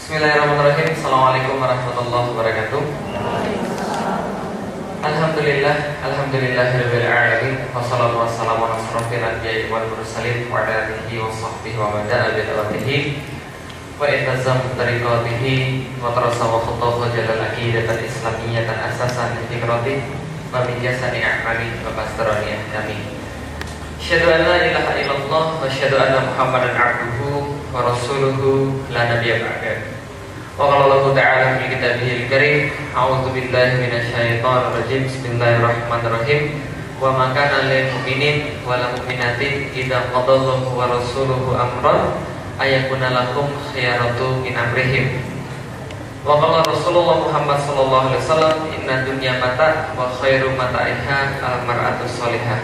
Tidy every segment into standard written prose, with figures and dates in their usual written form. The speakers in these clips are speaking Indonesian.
Bismillahirrahmanirrahim. Assalamualaikum warahmatullahi wabarakatuh. Alhamdulillahirabbil alamin. Wassalatu wassalamu ala asyrofil anbiya'i wal mursalin wa ala alihi wa sahbihi wa man da'a bi da'watihi wa ittazam tariqatihi wa tarasa wa khutahu jalal aqidatan islamiyyatan asasan li fikrati wa min jasani a'mali wa bastarani ahdami. Asyhadu an la ilaha illallah wa asyhadu anna Muhammadan abduhu wa rasuluhu la nabiyya ba'da. Wa qala Allah ta'ala fi kitabihil karim, a'udzu billahi minasyaitonir rajim. Bismillahirrahmanirrahim. Wa ma kana lil mu'minin wal mu'minatin idza qadallahu wa rasuluhu amran ayakuna lahum khiyaratu min amrihim. Wa qala Rasulullah Muhammad sallallahu alaihi wasallam, inna dunya mata wa khairu mata'iha al-mar'atus shalihah.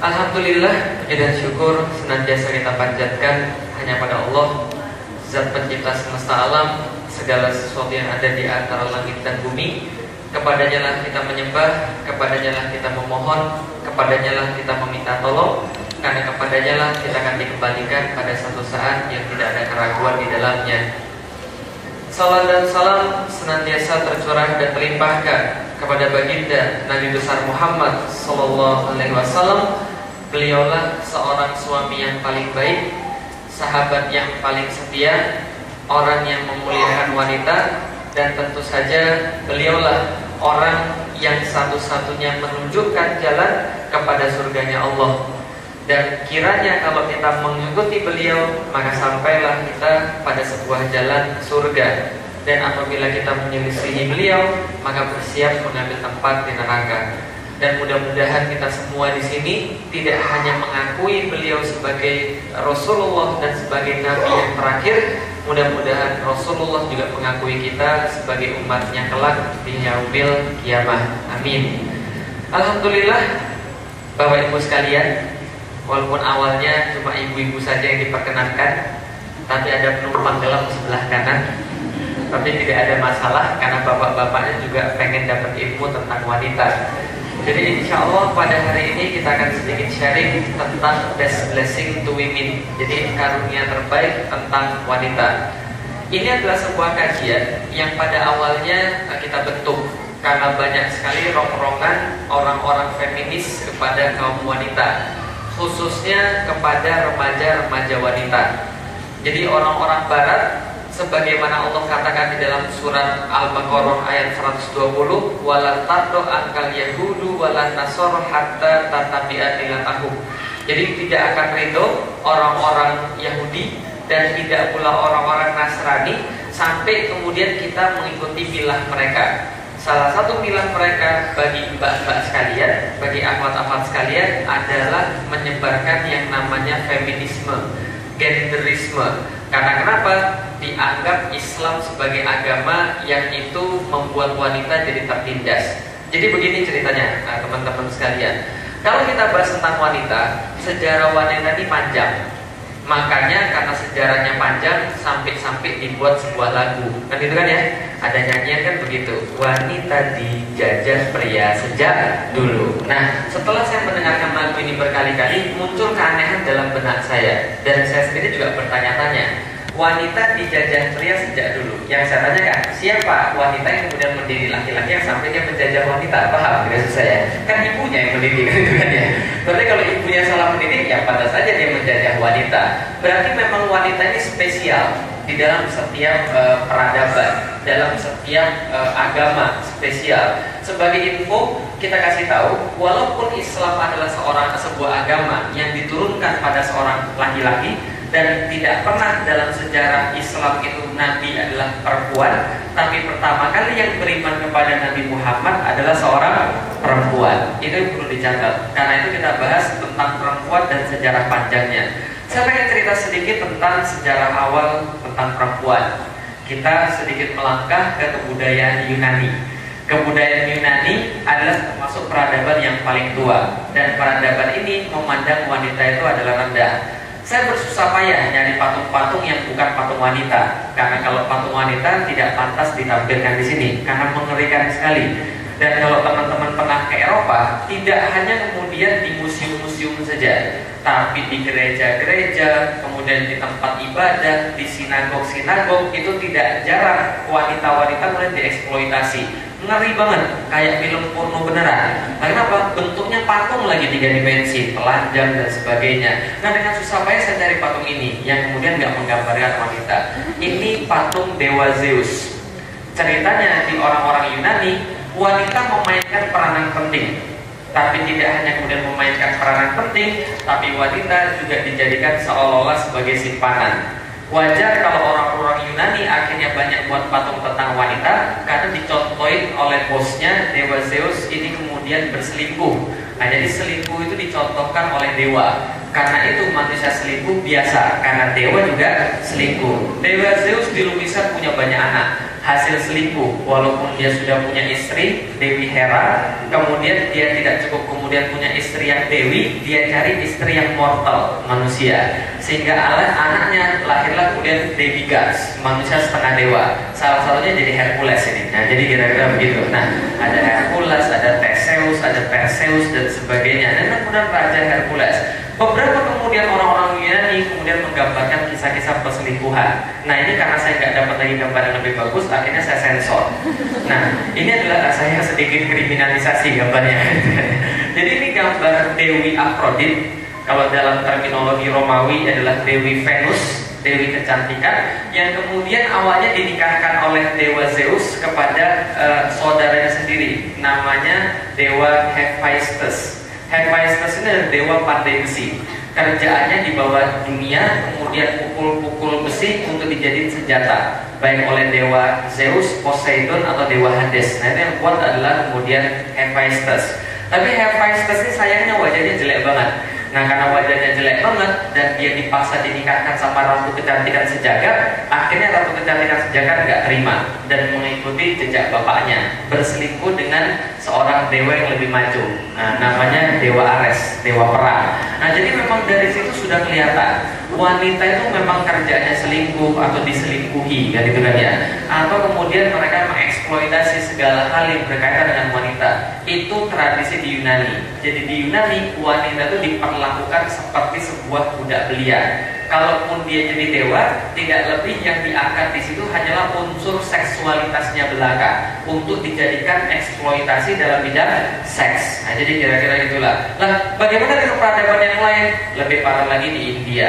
Alhamdulillah, puji dan syukur senantiasa kita panjatkan hanya pada Allah, Zat pencipta semesta alam, segala sesuatu yang ada di antara langit dan bumi. Kepadanya lah kita menyembah, kepadanya lah kita memohon, kepadanya lah kita meminta tolong, karena kepadanya lah kita akan dikembalikan pada satu saat yang tidak ada keraguan di dalamnya. Salam dan salam senantiasa tercurah dan terlimpahkan kepada baginda Nabi besar Muhammad sallallahu alaihi wasallam. Beliaulah seorang suami yang paling baik, sahabat yang paling setia, orang yang memuliakan wanita, dan tentu saja beliaulah orang yang satu-satunya menunjukkan jalan kepada surganya Allah. Dan kiranya kalau kita mengikuti beliau, maka sampailah kita pada sebuah jalan surga. Dan apabila kita menyelisihi beliau, maka bersiap mengambil tempat di neraka. Dan mudah-mudahan kita semua di sini tidak hanya mengakui beliau sebagai Rasulullah dan sebagai Nabi yang terakhir, mudah-mudahan Rasulullah juga mengakui kita sebagai umatnya kelak di yaumil kiamah. Amin. Alhamdulillah, Bapak Ibu sekalian, walaupun awalnya cuma ibu-ibu saja yang diperkenankan, tapi ada penumpang dalam sebelah kanan. Tapi tidak ada masalah karena bapak-bapaknya juga pengen dapat ilmu tentang wanita. Jadi insya Allah pada hari ini kita akan sedikit sharing tentang best blessing to women. Jadi karunia terbaik tentang wanita. Ini adalah sebuah kajian yang pada awalnya kita bentuk karena banyak sekali rongrongan orang-orang feminis kepada kaum wanita, khususnya kepada remaja-remaja wanita. Jadi orang-orang barat, sebagaimana Allah katakan di dalam surat Al-Baqarah ayat 120, walan tardo angkal yahudu walan nasor hatta tatabi'a millatahum. Jadi tidak akan ridho orang-orang Yahudi dan tidak pula orang-orang Nasrani sampai kemudian kita mengikuti milah mereka. Salah satu milah mereka bagi mbak-mbak sekalian, bagi akhwat-akhwat sekalian adalah menyebarkan yang namanya feminisme, genderisme. Karena kenapa? Dianggap Islam sebagai agama yang itu membuat wanita jadi tertindas. Jadi begini ceritanya, teman-teman sekalian. Kalau kita bahas tentang wanita, sejarah wanita ini panjang. Makanya karena sejarahnya panjang, sampai-sampai dibuat sebuah lagu. Kan itu kan ya? Ada nyanyian kan begitu. Wanita dijajah pria sejak dulu. Nah, setelah saya mendengarkan lagu ini berkali-kali, muncul keanehan dalam benak saya. Dan saya sendiri juga bertanya-tanya, wanita dijajah pria sejak dulu. Yang saya tanyakan, siapa wanita yang kemudian mendidik laki-laki yang sampai dia menjajah wanita? Paham maksud saya? Kan ibunya yang mendidik, kan itu kan ya. Berarti kalau ibunya salah mendidik, ya pantas saja dia menjajah wanita. Berarti memang wanita ini spesial di dalam setiap peradaban, dalam setiap agama spesial. Sebagai info, kita kasih tahu, walaupun Islam adalah sebuah agama yang diturunkan pada seorang laki-laki, dan tidak pernah dalam sejarah Islam itu Nabi adalah perempuan, tapi pertama kali yang beriman kepada Nabi Muhammad adalah seorang perempuan. Itu perlu dicatat. Karena itu kita bahas tentang perempuan dan sejarah panjangnya. Saya pengen cerita sedikit tentang sejarah awal tentang perempuan. Kita sedikit melangkah ke kebudayaan Yunani. Kebudayaan Yunani adalah termasuk peradaban yang paling tua, dan peradaban ini memandang wanita itu adalah rendah. Saya bersusah payah nyari patung-patung yang bukan patung wanita, karena kalau patung wanita tidak pantas ditampilkan di sini, karena mengerikan sekali. Dan kalau teman-teman pernah ke Eropa, tidak hanya kemudian di museum-museum saja, tapi di gereja-gereja, kemudian kemudian di tempat ibadah, di sinagog-sinagog, itu tidak jarang wanita-wanita mulai dieksploitasi. Ngeri banget, kayak film porno beneran. Kenapa? Bentuknya patung lagi 3 dimensi, telanjang dan sebagainya. Nah, dengan susah payah saya cari patung ini yang kemudian nggak menggambarkan wanita. Ini patung dewa Zeus. Ceritanya di orang-orang Yunani, wanita memainkan peranan penting. Tapi tidak hanya kemudian memainkan peranan penting, tapi wanita juga dijadikan seolah-olah sebagai simpanan. Wajar kalau orang-orang Yunani akhirnya banyak buat patung tentang wanita, karena dicontohin oleh bosnya, dewa Zeus ini kemudian berselingkuh. Nah, jadi selingkuh itu dicontohkan oleh dewa. Karena itu manusia selingkuh biasa, karena dewa juga selingkuh. Dewa Zeus di lukisan punya banyak anak, hasil selingkuh. Walaupun dia sudah punya istri, Dewi Hera, kemudian dia tidak cukup kemudian punya istri yang dewi, dia cari istri yang mortal, manusia. Sehingga anaknya lahirlah kemudian demigods, manusia setengah dewa. Salah satunya jadi Hercules ini. Nah, jadi kira-kira begitu. Nah, ada Hercules, ada Theseus, ada Perseus dan sebagainya. Dan kemudian Raja Hercules. Beberapa kemudian orang-orang Yunani kemudian menggambarkan kisah-kisah perselingkuhan. Nah, ini karena saya nggak dapat lagi gambar yang lebih bagus, akhirnya saya sensor. Nah, ini adalah saya sedikit kriminalisasi gambarnya. Jadi ini gambar Dewi Afrodit. Kalau dalam terminologi Romawi adalah Dewi Venus, Dewi kecantikan, yang kemudian awalnya dinikahkan oleh Dewa Zeus kepada saudaranya sendiri, namanya Dewa Hephaestus. Hephaestus ini adalah dewa pandai besi. Kerjaannya di bawah dunia, kemudian pukul-pukul besi untuk dijadiin senjata, baik oleh dewa Zeus, Poseidon atau dewa Hades. Nah, itu yang kuat adalah kemudian Hephaestus. Tapi Hephaestus ini sayangnya wajahnya jelek banget. Nah, karena wajahnya jelek banget dan dia dipaksa dinikahkan sama ratu kecantikan sejagat, akhirnya ratu kecantikan sejagat nggak terima dan mengikuti jejak bapaknya, berselingkuh dengan seorang dewa yang lebih maju. Nah, namanya Dewa Ares, dewa perang. Nah, jadi memang dari situ sudah kelihatan wanita itu memang kerjanya selingkuh atau diselingkuhi, kan gitu kan ya. Atau kemudian mereka mengeksploitasi segala hal yang berkaitan dengan wanita. Itu tradisi di Yunani. Jadi di Yunani wanita itu diperlakukan seperti sebuah budak belian. Kalaupun dia jadi dewa, tidak lebih yang diangkat di situ hanyalah unsur seksualitasnya belaka untuk dijadikan eksploitasi dalam bidang seks. Nah, jadi kira-kira itulah. Nah, bagaimana dengan peradaban yang lain? Lebih parah lagi di India.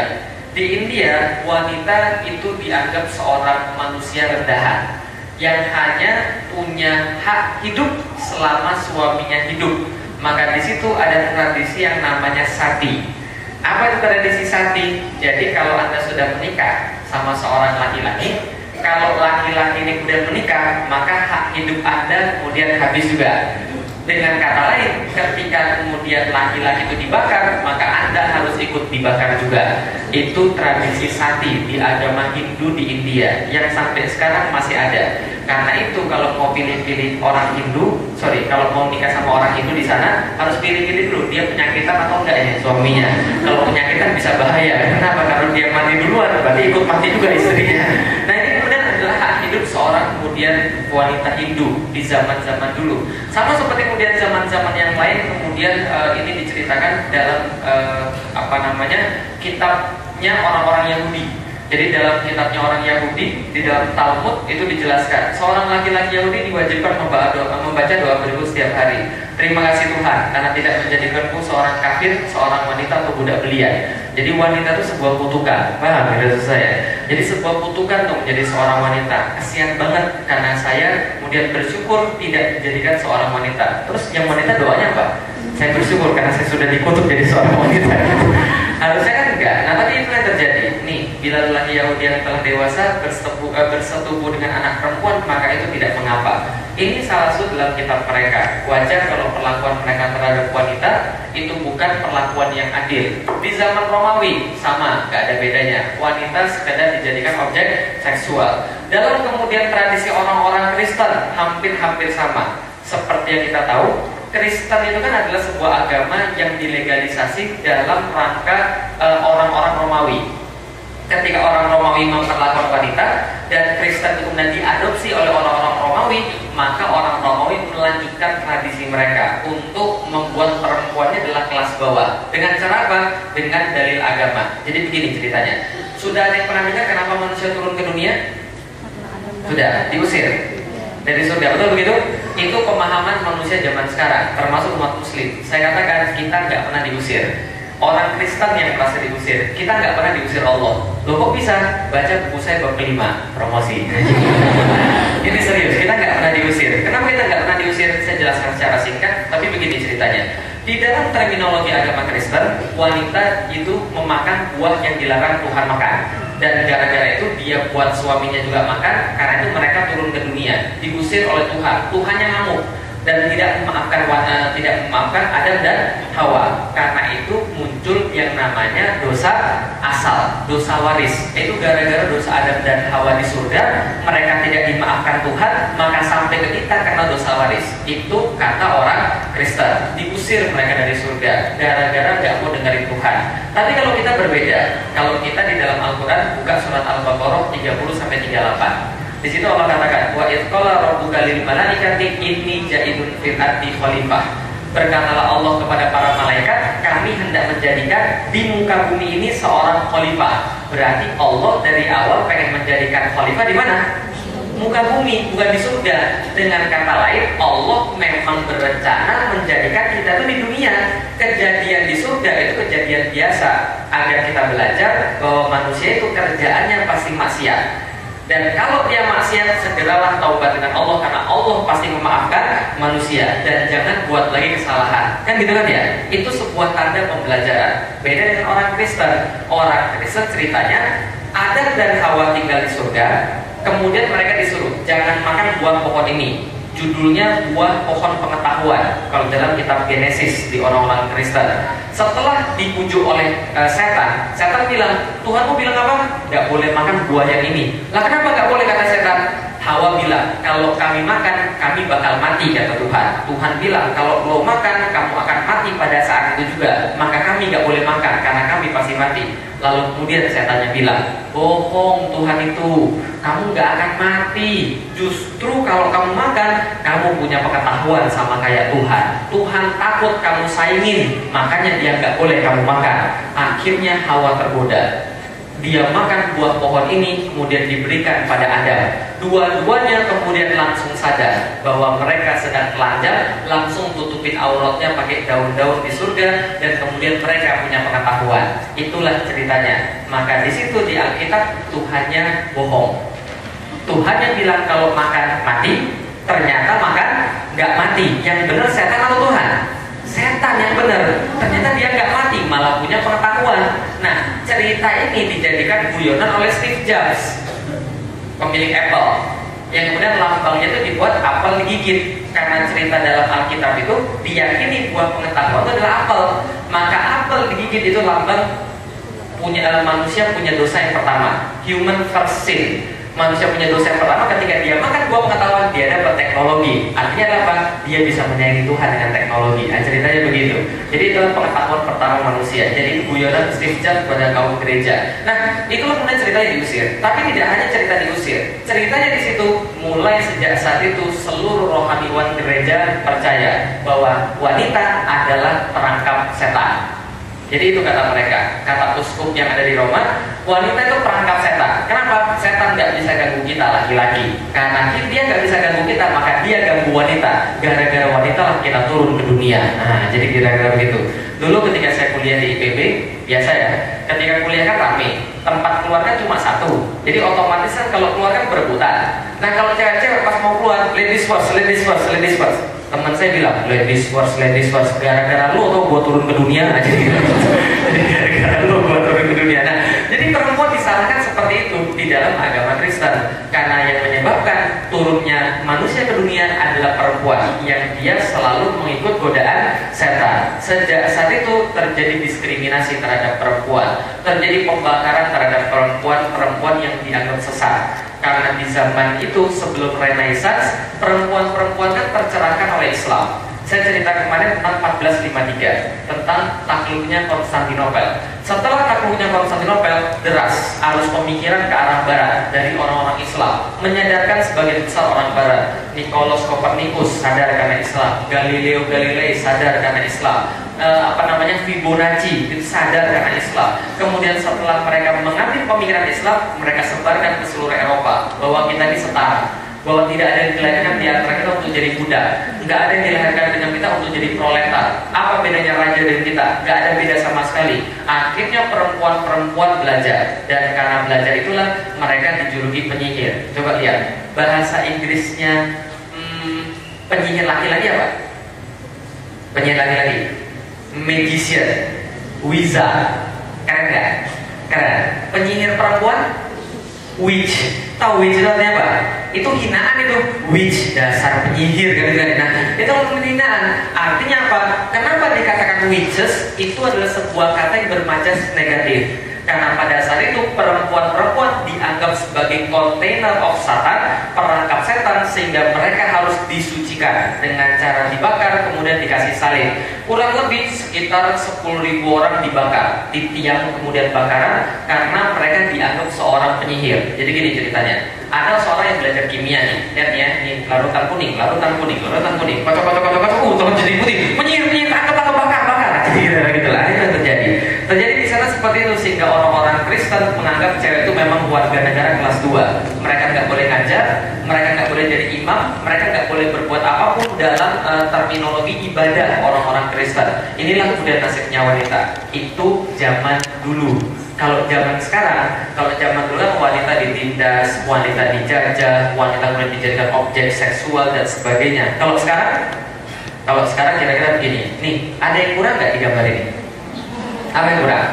Di India, wanita itu dianggap seorang manusia rendahan yang hanya punya hak hidup selama suaminya hidup. Maka di situ ada tradisi yang namanya sati. Apa itu tradisi sati? Jadi kalau Anda sudah menikah sama seorang laki-laki, kalau laki-laki ini kemudian menikah, maka hak hidup Anda kemudian habis juga. Dengan kata lain, ketika kemudian laki-laki itu dibakar, maka Anda harus ikut dibakar juga. Itu tradisi sati di agama Hindu di India yang sampai sekarang masih ada. Karena itu kalau mau pilih-pilih orang Hindu, kalau mau nikah sama orang Hindu di sana harus pilih-pilih dulu dia penyakitan atau enggak ya suaminya. Kalau penyakitan bisa bahaya. Kenapa? Kalau dia mati duluan, berarti ikut mati juga istrinya. Nah, ini kemudian adalah hak hidup seorang kemudian wanita Hindu di zaman-zaman dulu. Sama seperti kemudian zaman-zaman yang lain kemudian ini diceritakan dalam kitabnya orang-orang Yahudi. Jadi dalam kitabnya orang Yahudi, di dalam Talmud itu dijelaskan seorang laki-laki Yahudi diwajibkan membaca doa berikut setiap hari. Terima kasih Tuhan karena tidak menjadikanku seorang kafir, seorang wanita atau budak belian. Jadi wanita itu sebuah kutukan, paham ya saya? Jadi sebuah kutukan untuk menjadi seorang wanita. Kasihan banget karena saya kemudian bersyukur tidak dijadikan seorang wanita. Terus yang wanita doanya apa? Saya bersyukur karena saya sudah dikutuk jadi seorang wanita. Harusnya kan enggak. Nah, tapi itu yang terjadi. Nih, bila lelaki Yahudi yang telah dewasa bersetubuh dengan anak perempuan, maka itu tidak mengapa. Ini salah satu dalam kitab mereka. Wajar kalau perlakuan mereka terhadap wanita itu bukan perlakuan yang adil. Di zaman Romawi sama, nggak ada bedanya. Wanita sekadar dijadikan objek seksual. Dalam kemudian tradisi orang-orang Kristen hampir-hampir sama. Seperti yang kita tahu, Kristen itu kan adalah sebuah agama yang dilegalisasi dalam rangka orang-orang Romawi. Ketika orang Romawi memperlakukan wanita dan Kristen itu kemudian diadopsi oleh orang-orang Romawi, maka orang Romawi melanjutkan tradisi mereka untuk membuat perempuannya adalah kelas bawah. bawah. Dengan cara apa? Dengan dalil agama. Jadi begini ceritanya. Sudah ada yang pernah dengar kenapa manusia turun ke dunia? Sudah, diusir dari surga, betul begitu? Itu pemahaman manusia zaman sekarang, termasuk umat muslim. Saya katakan kita nggak pernah diusir. Orang Kristen yang merasa diusir, kita nggak pernah diusir Allah. Loh kok bisa? Baca buku saya bab 5, promosi. Ini serius, kita nggak pernah diusir. Kenapa kita nggak pernah diusir? Saya jelaskan secara singkat, tapi begini ceritanya. Di dalam terminologi agama Kristen, wanita itu memakan buah yang dilarang Tuhan makan. Dan gara-gara itu dia buat suaminya juga makan. Karena itu mereka turun ke dunia, diusir oleh Tuhan. Tuhannya ngamuk dan tidak memaafkan Adam dan Hawa. Karena itu muncul yang namanya dosa asal, dosa waris. Itu gara-gara dosa Adam dan Hawa di surga, mereka tidak dimaafkan Tuhan, maka sampai ke kita karena dosa waris. Itu kata orang Kristen, diusir mereka dari surga gara-gara gak mau dengerin Tuhan. Tapi kalau kita berbeda, kalau kita di dalam Al-Quran buka surat Al-Baqarah 30-38. Di situ Allah katakan, wa idh qala rabbuka lil malaikati inni ja'ilun fil ardi khalifah. Berkatalah Allah kepada para malaikat, kami hendak menjadikan di muka bumi ini seorang khalifah. Berarti Allah dari awal pengen menjadikan khalifah di mana? Muka bumi, bukan di surga. Dengan kata lain, Allah memang berencana menjadikan kita itu di dunia. Kejadian di surga itu kejadian biasa, agar kita belajar bahwa manusia itu kerjaannya pasti maksiat. Dan kalau dia maksiat, segeralah taubat dengan Allah, karena Allah pasti memaafkan manusia. Dan jangan buat lagi kesalahan. Kan gitu kan ya? Itu sebuah tanda pembelajaran. Beda dengan orang Kristen. Orang Kristen ceritanya Adam dan Hawa tinggal di surga, kemudian mereka disuruh jangan makan buah pohon ini. Judulnya buah pohon pengetahuan kalau dalam kitab Genesis di orang-orang Kristen. Setelah dipujuk oleh setan, setan bilang, Tuhanmu bilang apa? Gak boleh makan buah yang ini. Lah kenapa gak boleh, kata setan? Hawa bilang, kalau kami makan, kami bakal mati, kata Tuhan. Tuhan bilang, kalau lo makan, kamu akan mati pada saat itu juga. Maka kami gak boleh makan, karena kami pasti mati. Lalu kemudian setannya bilang, bohong Tuhan itu, kamu gak akan mati. Justru kalau kamu makan, kamu punya pengetahuan sama kayak Tuhan. Tuhan takut kamu saingin, makanya dia gak boleh kamu makan. Akhirnya Hawa tergoda. Dia makan buah pohon ini, kemudian diberikan pada Adam. Dua-duanya kemudian langsung sadar bahwa mereka sedang telanjang, langsung tutupin auratnya pakai daun-daun di surga, dan kemudian mereka punya pengetahuan. Itulah ceritanya. Maka di situ di Alkitab Tuhannya bohong. Tuhannya bilang kalau makan mati, ternyata makan nggak mati. Yang benar setan atau Tuhan? Setan yang benar. Ternyata dia nggak mati, malah punya pengetahuan. Nah, cerita ini dijadikan guyonan oleh Steve Jobs, pemilik Apple, yang kemudian lambangnya itu dibuat apel digigit. Karena cerita dalam Alkitab itu diyakini buah pengetahuan itu adalah apel. Maka apel digigit itu lambang manusia punya dosa yang pertama, human first sin. Manusia punya dosa yang pertama ketika dia makan buah pengetahuan, dia dapat teknologi. Artinya apa? Dia bisa menyayangi Tuhan dengan teknologi. Nah, ceritanya begitu. Jadi itu pengetahuan pertama manusia. Jadi guyonan Steve Jobs pada kaum gereja. Nah, itulah kemudian ceritanya diusir. Tapi tidak hanya cerita diusir. Ceritanya di situ mulai sejak saat itu seluruh rohaniwan gereja percaya bahwa wanita adalah perangkap setan. Jadi itu kata mereka, kata uskup yang ada di Roma, wanita itu perangkap setan. Kenapa? Setan nggak bisa ganggu kita laki-laki. Karena dia nggak bisa ganggu kita, maka dia ganggu wanita. Gara-gara wanita lah kita turun ke dunia. Nah, jadi kira-kira begitu. Dulu ketika saya kuliah di IPB, biasa ya, ketika kuliah kan rame, tempat keluar kan cuma satu. Jadi otomatis kan kalau keluar kan berebutan. Nah, kalau cewek-cewek pas mau keluar, ladies first, ladies first, ladies first. Teman saya bilang, ladies first, gara-gara lu atau gua turun ke dunia aja gitu. Gara-gara lu gua turun ke dunia. Nah, jadi perempuan disalahkan seperti itu di dalam agama Kristen. Karena yang menyebabkan turunnya manusia ke dunia adalah perempuan, yang dia selalu mengikut godaan setan. Sejak saat itu terjadi diskriminasi terhadap perempuan, terjadi pembakaran terhadap perempuan yang dianggap sesat. Karena di zaman itu sebelum Renaissance, perempuan-perempuan kan tercerahkan oleh Islam. Saya cerita kemarin tentang 1453, tentang takluknya Konstantinopel. Setelah takluknya Konstantinopel, deras arus pemikiran ke arah barat dari orang-orang Islam, menyadarkan sebagian besar orang barat. Nikolaus Kopernikus sadar karena Islam, Galileo Galilei sadar karena Islam, Fibonacci, itu sadar karena Islam. Kemudian setelah mereka mengambil pemikiran Islam, mereka sebarkan ke seluruh Eropa bahwa kita ini setara, bahwa tidak ada yang dilahirkan di antara kita untuk jadi budak, nggak ada yang dilahirkan dengan kita untuk jadi proletar. Apa bedanya raja dan kita? Nggak ada beda sama sekali. Akhirnya perempuan-perempuan belajar, dan karena belajar itulah mereka dijuluki penyihir. Coba lihat bahasa Inggrisnya penyihir laki-laki apa? Penyihir laki-laki, magician, wizard. Keren nggak? Keren. Penyihir perempuan, witch. Tahu witch itu artinya apa? Itu hinaan itu. Witch, dasar penyihir kan? Nah, itu hinaan. Artinya apa? Kenapa dikatakan witches? Itu adalah sebuah kata yang bermajas negatif. Karena pada saat itu perempuan-perempuan dianggap sebagai container of Satan, perangkap setan, sehingga mereka harus disucikan dengan cara dibakar kemudian dikasih salib. Kurang lebih sekitar 10.000 orang dibakar di tiang kemudian bakaran karena mereka dianggap seorang penyihir. Jadi gini ceritanya, ada seorang yang belajar kimia nih, lihat ya, ini larutan kuning, kocok jadi putih, penyihir, tangkap, bakar, jadi gitulah, itu yang terjadi di sana seperti itu, sehingga orang-orang Kristen menganggap cewek itu memang warga negara kelas 2. Mereka nggak boleh ngajar, mereka nggak boleh jadi imam, mereka nggak boleh berbuat apapun dalam terminologi ibadah orang-orang Kristen. Inilah kemudian nasibnya wanita. Itu zaman dulu. Kalau zaman sekarang, kalau zaman dulu wanita ditindas, wanita dijajah, wanita kemudian dijadikan objek seksual dan sebagainya. Kalau sekarang kira-kira begini. Nih, ada yang kurang nggak di gambar ini? Apa yang kurang?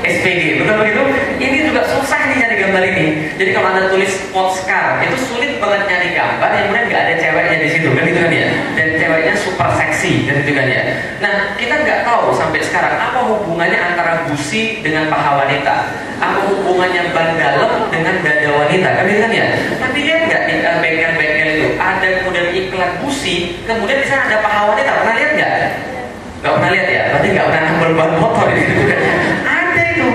SPG, betul begitu? Ini juga susah nih nyari gambar ini. Jadi kalau Anda tulis Polskar, itu sulit banget nyari gambar yang kemudian nggak ada ceweknya di situ, kan gitu kan ya? Dan ceweknya super seksi, kan gitu kan ya? Nah, kita nggak tahu sampai sekarang apa hubungannya antara busi dengan paha wanita, apa hubungannya ban dalam dengan dada wanita, kan gitu kan ya? Tapi lihat nggak di bengkel-bengkel itu ada kemudian iklan busi, kemudian di sana ada paha wanita, pernah lihat nggak? Gak pernah lihat ya, berarti gak pernah nambel ban motor itu. Ada itu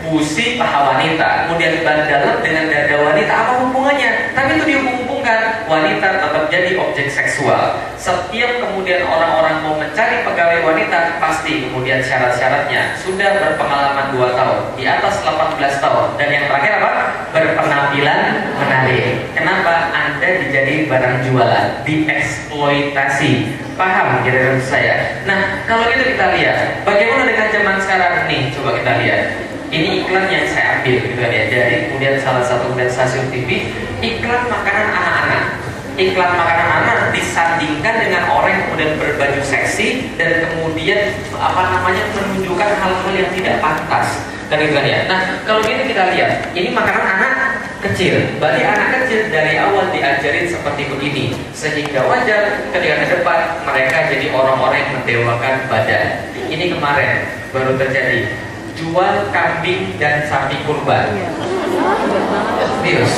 busi paha wanita, kemudian ban dalam dengan dada wanita, apa hubungannya? Tapi itu dihubung-hubungkan, wanita tetap jadi objek seksual. Setiap kemudian orang-orang mau mencari pegawai wanita, pasti kemudian syarat-syaratnya sudah berpengalaman 2 tahun, di atas 18 tahun, dan yang terakhir apa? Berpenampilan menarik. Kenapa? Anda dijadi barang jualan, dieksploitasi. Paham kira-kira saya? Nah, kalau itu kita lihat bagaimana dengan zaman sekarang nih, coba kita lihat. Ini iklan yang saya ambil gitu kan ya, dari kemudian salah satu stasiun TV, iklan makanan anak-anak. Iklan makanan anak disandingkan dengan orang yang kemudian berbaju seksi dan kemudian menunjukkan hal-hal yang tidak pantas. Kan gitu kan ya. Nah, kalau ini kita lihat, ini makanan anak kecil, berarti anak kecil dari awal diajarin seperti begini, sehingga wajar ketika ke depan mereka jadi orang-orang yang mendewakan badan. Ini kemarin baru terjadi, jual kambing dan sapi kurban. Serius,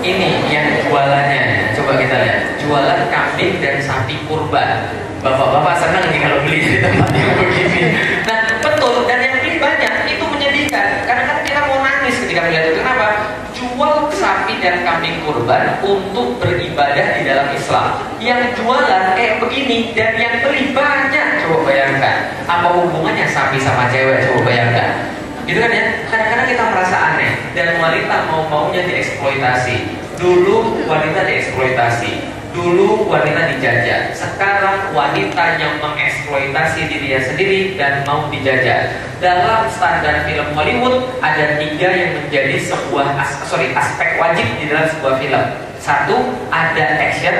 ini yang jualannya, coba kita lihat, jualan kambing dan sapi kurban. Bapak-bapak senang nih kalau beli di tempat yang begini. Nah, betul, dan yang ini banyak, itu menyedihkan. Kadang-kadang kita mau nangis ketika melihat itu. Kenapa? Jual sapi dan kambing kurban untuk beribadah di dalam Islam. Yang jualan kayak begini dan yang beli banyak. Coba bayangkan, apa hubungannya sapi sama cewek? Coba bayangkan. Gitu kan ya? Kadang-kadang kita merasa aneh dan wanita mau-maunya dieksploitasi. Dulu wanita dieksploitasi, dulu wanita dijajah. Sekarang wanita yang mengeksploitasi dirinya sendiri dan mau dijajah. Dalam standar film Hollywood ada 3 yang menjadi sebuah aspek wajib di dalam sebuah film. 1, ada action.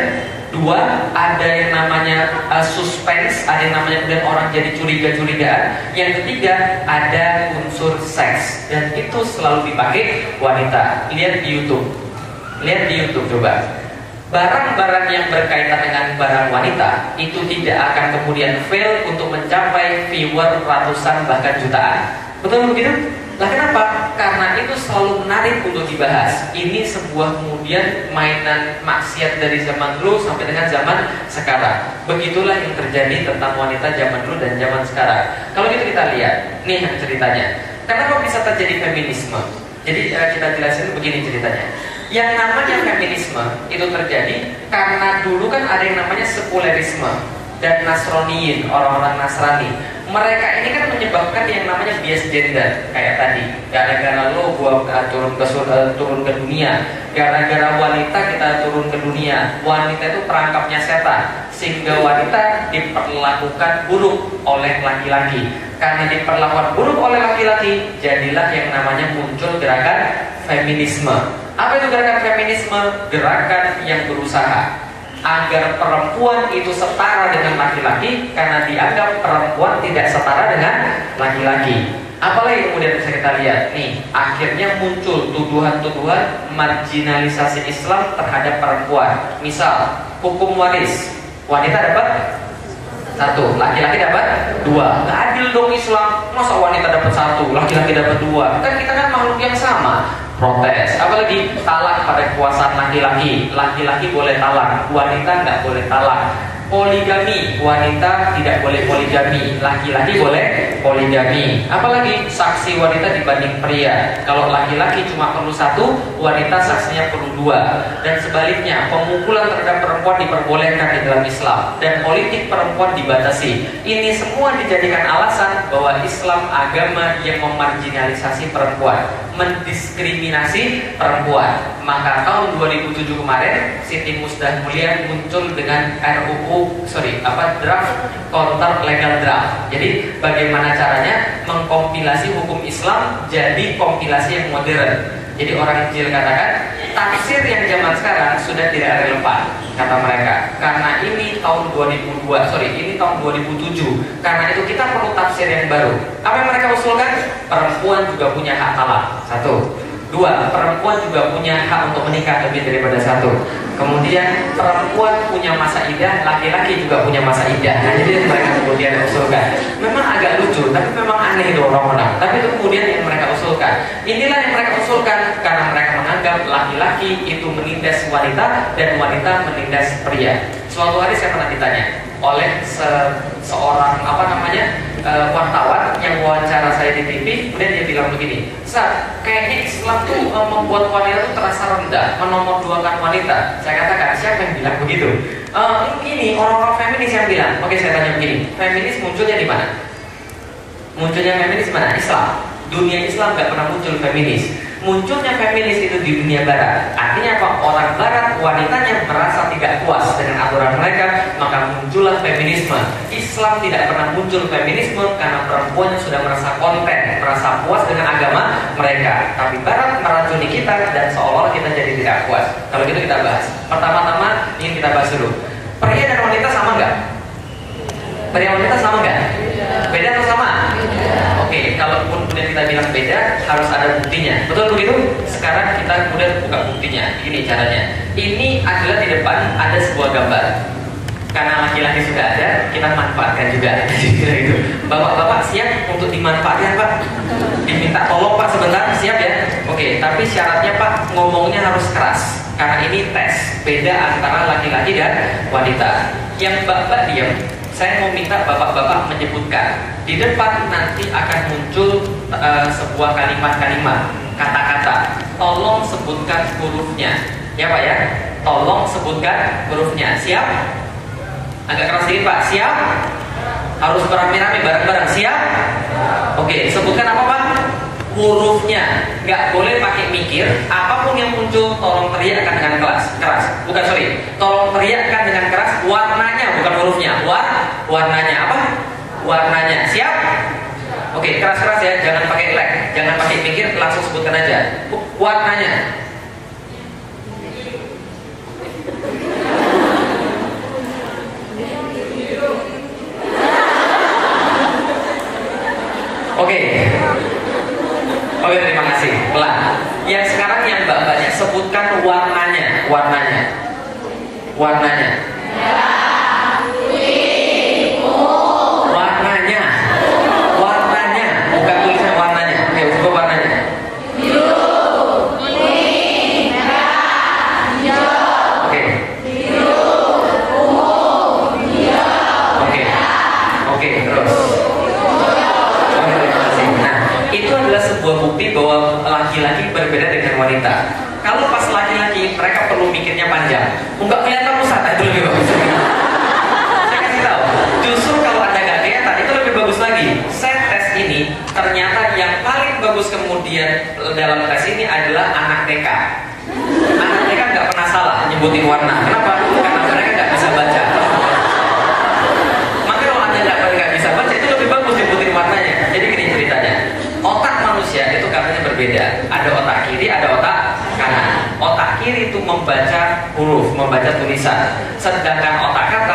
2, ada yang namanya suspense, ada yang namanya kemudian orang jadi curiga-curigaan. Yang ketiga, ada unsur seks, dan itu selalu dipakai wanita. Lihat di YouTube coba. Barang-barang yang berkaitan dengan barang wanita itu tidak akan kemudian fail untuk mencapai viewer ratusan bahkan jutaan. Betul begitu? Lah kenapa? Karena itu selalu menarik untuk dibahas. Ini sebuah kemudian mainan maksiat dari zaman dulu sampai dengan zaman sekarang. Begitulah yang terjadi tentang wanita zaman dulu dan zaman sekarang. Kalau gitu kita lihat, nih yang ceritanya. Kenapa bisa terjadi feminisme? Jadi kita jelasin begini ceritanya. Yang namanya feminisme itu terjadi karena dulu kan ada yang namanya sekulerisme. dan Nasroniyin, orang-orang Nasrani. Mereka ini kan menyebabkan yang namanya bias gender kayak tadi. Gara-gara lo gua turun ke dunia, gara-gara wanita kita turun ke dunia. Wanita itu perangkapnya setan, sehingga wanita diperlakukan buruk oleh laki-laki. Karena diperlakukan buruk oleh laki-laki, jadilah yang namanya muncul gerakan feminisme. Apa itu gerakan feminisme? Gerakan yang berusaha agar perempuan itu setara dengan laki-laki, karena dianggap perempuan tidak setara dengan laki-laki. Apalagi kemudian bisa kita lihat nih, akhirnya muncul tuduhan-tuduhan marginalisasi Islam terhadap perempuan. Misal, hukum waris, wanita dapat 1, laki-laki dapat 2. Nggak adil dong Islam, masa wanita dapat 1, laki-laki dapat 2? Kan kita kan makhluk yang sama. Protes. Apalagi talak pada kekuasaan laki-laki. Laki-laki boleh talak, wanita nggak boleh talak. Poligami, wanita tidak boleh poligami, laki-laki boleh poligami. Apalagi saksi wanita dibanding pria. Kalau laki-laki cuma perlu 1, wanita saksinya perlu 2. Dan sebaliknya, pemukulan terhadap perempuan diperbolehkan di dalam Islam, dan politik perempuan dibatasi. Ini semua dijadikan alasan bahwa Islam agama yang memarginalisasi perempuan, mendiskriminasi perempuan. Maka tahun 2007 kemarin Siti Musdah Mulia muncul dengan draft counter legal draft. Jadi bagaimana caranya mengkompilasi hukum Islam jadi kompilasi yang modern. Jadi orang Injil katakan tafsir yang zaman sekarang sudah tidak relevan, kata mereka. Karena ini tahun 2007. Karena itu kita perlu tafsir yang baru. Apa yang mereka usulkan? Perempuan juga punya hak talak. 1. 2, perempuan juga punya hak untuk menikah lebih daripada 1. Kemudian perempuan punya masa idah, laki-laki juga punya masa idah. Nah, jadi mereka kemudian usulkan. Memang agak lucu, tapi memang aneh itu orang-orang. Tapi itu kemudian yang mereka usulkan. Inilah yang mereka usulkan karena mereka menganggap laki-laki itu menindas wanita dan wanita menindas pria. Suatu hari saya pernah ditanya oleh seorang wartawan yang wawancara saya di TV, kemudian dia bilang begini, Ustaz, kayaknya Islam tuh membuat wanita tuh terasa rendah, menomorduakan wanita. Saya katakan, siapa yang bilang begitu? Ini orang-orang feminis yang bilang. Oke, saya tanya begini, feminis munculnya di mana? Munculnya feminis di mana? Islam. Dunia Islam nggak pernah muncul feminis. Munculnya feminis itu di dunia barat. Artinya apa? Orang barat, wanitanya merasa tidak puas dengan aturan mereka, maka muncullah feminisme. Islam tidak pernah muncul feminisme karena perempuannya sudah merasa konten, merasa puas dengan agama mereka. Tapi barat meracuni kita dan seolah-olah kita jadi tidak puas. Kalau gitu kita bahas. Pertama-tama ingin kita bahas dulu. Pria dan wanita sama nggak? Pria dan wanita sama nggak? Beda atau sama? Oke, kalaupun kemudian kita bilang beda, harus ada buktinya. Betul begitu? Sekarang kita kemudian buka buktinya. Ini caranya. Ini adalah di depan ada sebuah gambar. Karena laki-laki sudah ada, kita manfaatkan juga. Bapak-bapak siap untuk dimanfaatkan, Pak? Diminta tolong, Pak, sebentar. Siap ya? Oke, tapi syaratnya, Pak, ngomongnya harus keras. Karena ini tes. Beda antara laki-laki dan wanita. Yang Bapak diam. Saya mau minta bapak-bapak menyebutkan. Di depan nanti akan muncul sebuah kalimat-kalimat, kata-kata. Tolong sebutkan hurufnya. Ya Pak ya? Tolong sebutkan hurufnya. Siap? Agak keras sedikit Pak. Siap? Harus beramai-ramai bareng-bareng. Siap? Oke, sebutkan apa Pak? Hurufnya. Nggak boleh pakai mikir. Apapun yang muncul tolong teriakkan dengan keras. Tolong teriakkan dengan keras. Warnanya, bukan hurufnya. Warnanya apa? Warnanya. Siap? Oke, keras-keras ya. Jangan pakai lag, jangan pakai mikir, langsung sebutkan aja. Warnanya. Oke, terima kasih. Pelan. Yang sekarang yang mbak-mbaknya sebutkan warnanya. Warnanya. Warnanya. Warnanya. Bukan tulisan warnanya. Oke, coba warnanya. Biru, kuning, merah, hijau. Oke. Biru, ungu, hijau. Oke, terus. Itu adalah sebuah bukti bahwa laki-laki berbeda dengan wanita. Kalau pas laki-laki mereka perlu mikirnya panjang. Enggak kelihatan pusat, itu lebih bagus. Saya kasih tahu. ternyata yang paling bagus kemudian dalam tes ini adalah anak TK. Anak TK nggak pernah salah nyebutin warna. Kenapa? Karena mereka nggak bisa baca. Maka kalau anda nggak bisa baca, itu lebih bagus nyebutin warnanya. Jadi gini ceritanya, otak manusia itu katanya berbeda. Ada otak kiri, ada otak kanan. Otak kiri itu membaca huruf, membaca tulisan, sedangkan otak kanan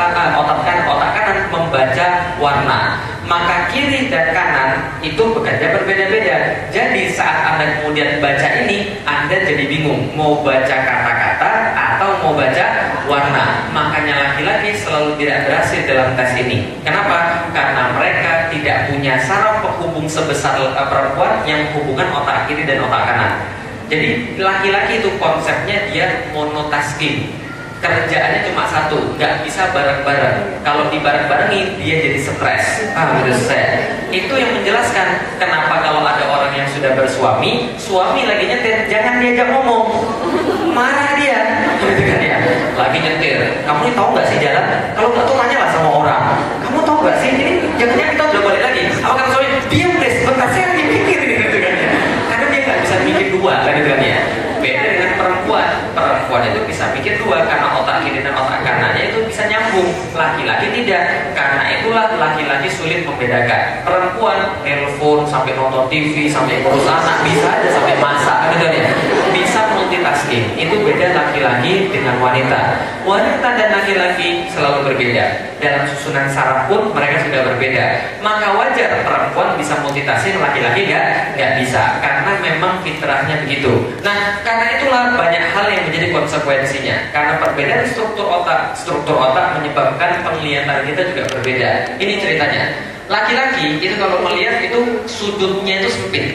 membaca warna. Maka kiri dan kanan itu bekerja berbeda-beda. Jadi saat Anda kemudian baca ini, Anda jadi bingung mau baca kata-kata atau mau baca warna. Makanya laki-laki selalu tidak berhasil dalam tes ini. Kenapa? Karena mereka tidak punya saraf penghubung sebesar perempuan yang menghubungkan otak kiri dan otak kanan. Jadi laki-laki itu konsepnya dia monotasking. Kerjaannya cuma satu, nggak bisa bareng-bareng. Kalau dibareng-barengin, dia jadi stres. Menurut saya, itu yang menjelaskan kenapa kalau ada orang yang sudah bersuami, suami lagi nyetir, jangan diajak ngomong, marah dia. Gitu kan ya? Lagi nyetir, kamu ini tahu nggak sih jalan? Kalau nggak tahu tanyalah sama orang. Kamu tahu nggak sih? Ini jangan-jangan kita udah balik lagi. Apa kata suami? Diam deh, sebentar saya lagi mikir, gitu kan ya? Karena dia nggak bisa mikir dua, kan gitu kan ya? Beda dengan perempuan itu bisa mikir dua karena otak kiri dan otak kanannya itu bisa nyambung. Laki-laki tidak, karena itulah laki-laki sulit membedakan. Perempuan nelpon sampai nonton TV sampai ngurus anak bisa aja sampai masak, gitu ya. Bisa multitasking. Itu beda laki-laki dengan wanita. Wanita dan laki-laki selalu berbeda. Dalam susunan saraf pun mereka sudah berbeda. Maka wajar perempuan bisa multitasking, laki-laki nggak bisa, karena memang fitrahnya begitu. Nah, karena itulah banyak hal yang menjadi konsekuensinya. Karena perbedaan struktur otak menyebabkan penglihatan kita juga berbeda. Ini ceritanya. Laki-laki itu kalau melihat itu sudutnya itu sempit.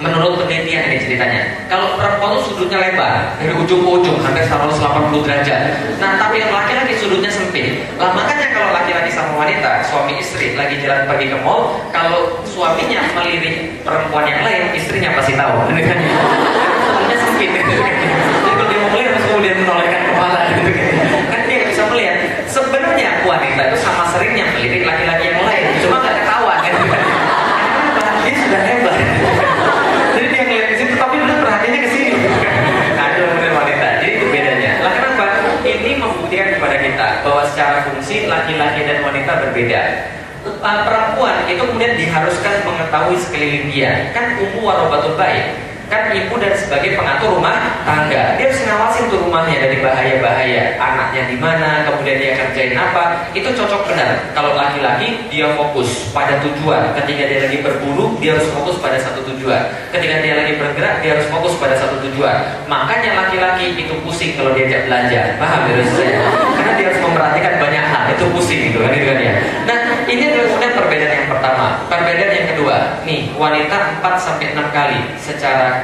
Menurut penelitian ini ceritanya. Kalau perempuan itu sudutnya lebar dari ujung ke ujung sampai 180 derajat. Nah, tapi yang laki-laki sudutnya sempit. Lah makanya kalau laki-laki sama wanita, suami istri lagi jalan pergi ke mall, kalau suaminya melirik perempuan yang lain, istrinya pasti tahu. Sudutnya sempit. Jadi kalau dia mau melihat harus kemudian menolehkan kepala, gitu kan dia nggak bisa melihat. Sebenarnya wanita itu sama seringnya melirik laki-laki yang lain, cuma nggak ketahuan, kan? Karena dia sudah hebat. Jadi dia ngeliat ke situ, tapi dulu perhatiannya ke sini. Nah, itu benar wanita. Jadi itu bedanya. Lah kenapa? Ini membuktikan kepada kita bahwa secara fungsi laki-laki dan wanita berbeda. Perempuan itu kemudian diharuskan mengetahui sekeliling dia. Kan ummu warobatul bait. Kan ibu dan sebagai pengatur rumah tangga, dia harus ngawasin tuh rumahnya dari bahaya-bahaya, anaknya di mana, kemudian dia kerjain apa, itu cocok benar. Kalau laki-laki dia fokus pada tujuan, ketika dia lagi berburu dia harus fokus pada satu tujuan, ketika dia lagi bergerak dia harus fokus pada satu tujuan. Makanya laki-laki itu pusing kalau diajak belanja, paham ya saya? Karena dia harus memperhatikan banyak hal, itu pusing gitu kan ya. Nah, ini adalah kemudian perbedaan yang pertama. Perbedaan yang kedua, nih wanita 4-6 kali secara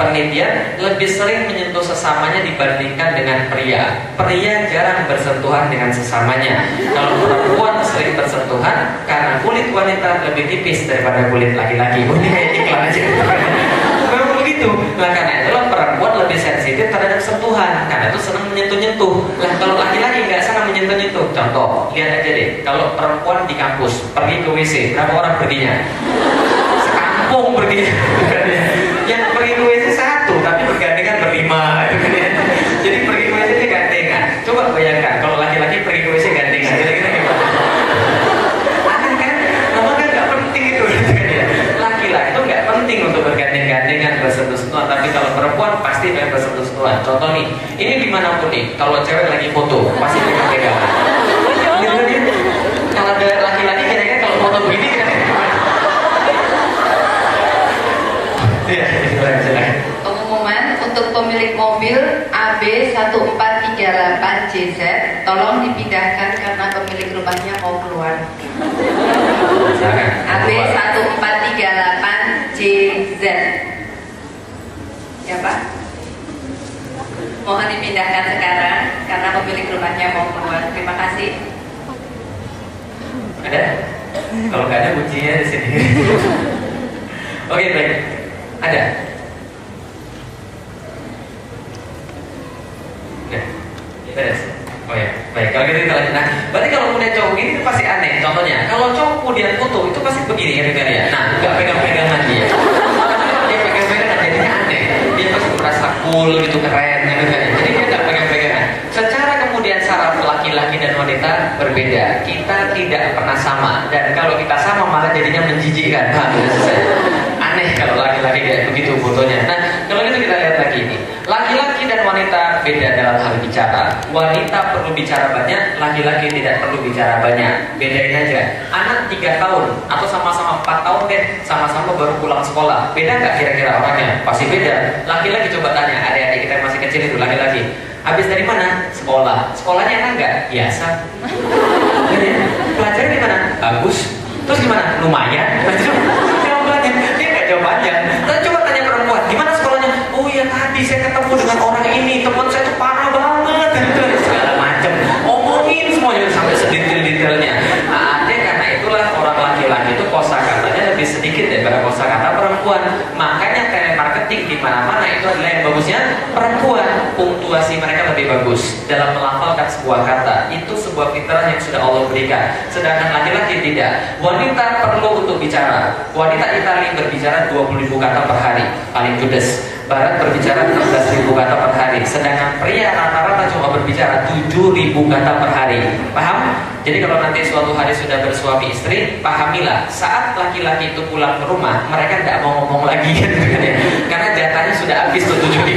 penelitian lebih sering menyentuh sesamanya dibandingkan dengan pria. Pria jarang bersentuhan dengan sesamanya. Kalau perempuan sering bersentuhan karena kulit wanita lebih tipis daripada kulit laki-laki. Ini kayak iklan aja. Memang begitu. Nah, karena itulah perempuan lebih sensitif terhadap sentuhan. Karena itu senang menyentuh-nyentuh. Lah kalau laki-laki nggak senang menyentuh-nyentuh. Contoh, lihat aja deh. Kalau perempuan di kampus pergi ke WC, berapa orang perginya? Sekampung perginya. Yang pergi ke WC satu, tapi bergandengan berlima. Jadi pergi ke WC gandengan. Coba bayangkan kalau laki-laki pergi ke WC gandengan, kira-kira gimana? Aneh kan? Memang kan nggak penting itu. Laki-laki itu nggak penting untuk bergandeng-gandengan, bersentuh-sentuhan. Tapi kalau perempuan pasti pengen bersentuh-sentuhan. Contoh nih, ini dimanapun nih, kalau cewek lagi foto pasti pegang-pegangan. Kalau ada laki-laki kira-kira kalau foto begini kan? Pengumuman untuk pemilik mobil AB1438JZ tolong dipindahkan karena pemilik rumahnya mau keluar. AB1438JZ ya Pak, mohon dipindahkan sekarang karena pemilik rumahnya mau keluar. Terima kasih. Ada? Kalau nggak ada kuncinya di sini. Oke, baik. Ada? Nah, beres. Oh ya, baik. Kalau gitu kita lanjut. Nah, berarti kalau kemudian cowok gini itu pasti aneh. Contohnya, kalau cowok kemudian foto itu pasti begini kan ya. Nah, nggak pegang-pegangan dia. Kalau dia pegang-pegangan jadinya aneh. Dia pasti merasa cool gitu, keren gitu kan. Jadi dia nggak pegang-pegangan. Secara kemudian saraf laki-laki dan wanita berbeda. Kita tidak pernah sama. Dan kalau kita sama malah jadinya menjijikkan. Paham ya? Aneh kalau laki-laki kayak begitu fotonya. Nah, kalau gitu kita lihat lagi ini. Laki-laki dan wanita beda dalam hal bicara. Wanita perlu bicara banyak, laki-laki tidak perlu bicara banyak. Bedain aja. Anak 3 tahun atau sama-sama 4 tahun deh, sama-sama baru pulang sekolah. Beda nggak kira-kira orangnya? Pasti beda. Laki-laki coba tanya adik-adik kita yang masih kecil itu, laki-laki. Habis dari mana? Sekolah. Sekolahnya enak nggak? Biasa. Pelajaran gimana? Bagus. Terus gimana? Lumayan. Jawabannya dia nggak jawab panjang. Tapi coba tanya perempuan, gimana sekolahnya? Oh iya tadi saya ketemu dengan orang ini, teman saya tuh parah banget, segala macam. Omongin semuanya sampai sedetail-detailnya. Nah, karena itulah orang laki-laki itu kosakatanya lebih sedikit daripada kosakata perempuan. Makanya telemarketing di mana-mana itu adalah yang bagusnya perempuan. Punktuasi mereka lebih bagus dalam melafalkan sebuah kata. Itu sebuah fitrah yang sudah Allah berikan. Sedangkan laki-laki tidak. Wanita perlu untuk bicara. Wanita Italia berbicara 20.000 kata per hari, paling judes. Barat berbicara 16.000 kata per hari. Sedangkan pria rata-rata cuma berbicara 7.000 kata per hari. Paham? Jadi kalau nanti suatu hari sudah bersuami istri, pahamilah saat laki-laki itu pulang ke rumah, mereka tidak mau ngomong lagi kan, karena jatahnya sudah habis tuh 7.000.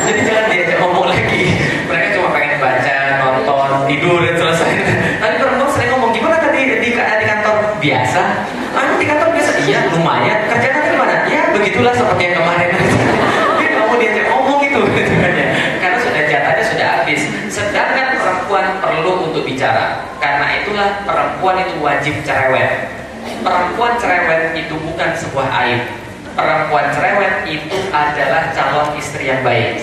Jadi jangan diajak ngomong lagi. Mereka cuma pengen baca, nonton, tidur dan selesai. Tapi perempuan sering ngomong, gimana tadi di kantor biasa? Di kantor biasa, iya lumayan. Kerjaan gimana? Ya begitulah seperti yang kemarin. Dia nggak mau diajak ngomong itu, karena sudah jatahnya sudah habis. Sedangkan perempuan perlu untuk bicara. Karena itulah perempuan itu wajib cerewet. Perempuan cerewet itu bukan sebuah aib. Perempuan cerewet itu adalah calon istri yang baik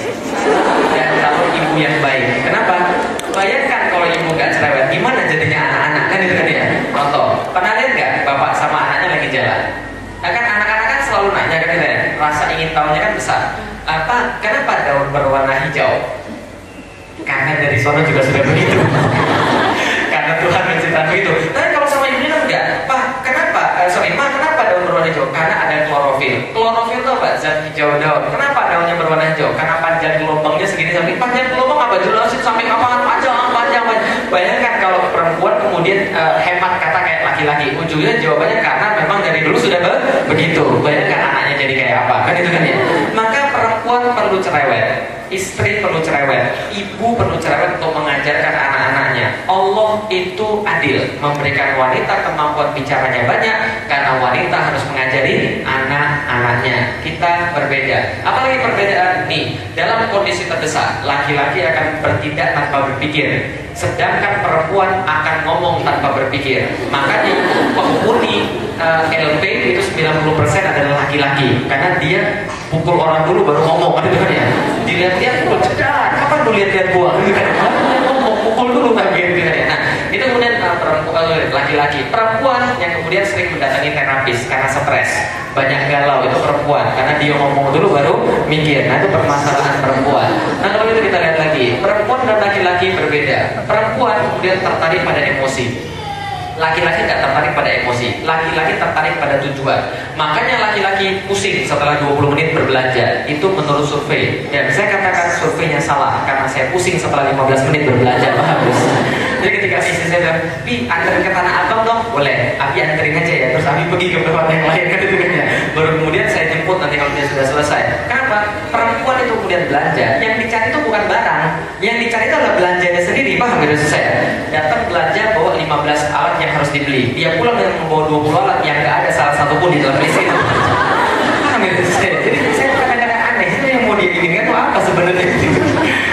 dan calon ibu yang baik. Kenapa? Bayangkan kalau ibu nggak cerewet, gimana jadinya anak-anak kan itu kan ya. Contoh, pernah lihat nggak bapak sama anaknya lagi jalan? Nah, kan anak-anak kan selalu nanya kan ya, rasa ingin tahunya kan besar. Kenapa daun berwarna hijau? Karena dari sono juga sudah begitu. Karena Tuhan menciptakan begitu. Tapi kalau sama ibunya kan enggak. Kenapa daun berwarna hijau? Karena ada klorofil. Klorofil itu apa? Zat hijau daun. Kenapa daunnya berwarna hijau? Karena panjang gelombangnya segini sampai panjang gelombang apa? Jelasin sampai kapan? Panjang. Bayangkan kalau perempuan kemudian hemat kata kayak laki-laki. Ujungnya jawabannya karena memang dari dulu sudah begitu. Bayangkan anaknya jadi kayak apa? Kan itu kan ya. Maka perempuan perlu cerewet. Istri perlu cerewet, ibu perlu cerewet untuk mengajarkan anak-anaknya. Allah itu adil, memberikan wanita kemampuan bicaranya banyak karena wanita harus mengajari anak-anaknya. Kita berbeda. Apalagi perbedaan nih, dalam kondisi terdesak, laki-laki akan bertindak tanpa berpikir, sedangkan perempuan akan ngomong tanpa berpikir. Makanya penghuni LP itu 90% adalah laki-laki, karena dia pukul orang dulu baru ngomong, kan itu kan ya. Dilihat-lihat dulu, cedak, kapan lu lihat-lihat gua? Gitu kan, ngomong, pukul dulu kan gitu kan ya. Nah, itu kemudian laki-laki. Perempuan yang kemudian sering mendatangi terapis karena stres, banyak galau, itu perempuan, karena dia ngomong dulu baru mikir. Nah, itu permasalahan perempuan. Nah, kalau itu kita lihat lagi, perempuan dan laki-laki berbeda. Perempuan kemudian tertarik pada emosi. Laki-laki tidak tertarik pada emosi, laki-laki tertarik pada tujuan. Makanya laki-laki pusing setelah 20 menit berbelanja. Itu menurut survei. Dan saya katakan surveinya salah, karena saya pusing setelah 15 menit berbelanja. Bagus. Jadi ketika istri saya bilang, Pi, anterin ke Tanah Abang dong? Boleh, Abi anterin aja ya. Terus Abi pergi ke tempat yang lain, kan itu kan ya. Baru kemudian saya jemput nanti kalau dia sudah selesai. Kenapa? Perempuan itu kemudian belanja, yang dicari itu bukan barang, yang dicari itu adalah belanjanya sendiri. Paham gitu saya? Datang belanja bawa 15 alat yang harus dibeli. Dia pulang dengan membawa 20 alat yang gak ada salah satu pun di dalam list itu. Paham gitu saya? Jadi saya kadang-kadang aneh, itu yang mau diinginkan itu apa sebenarnya?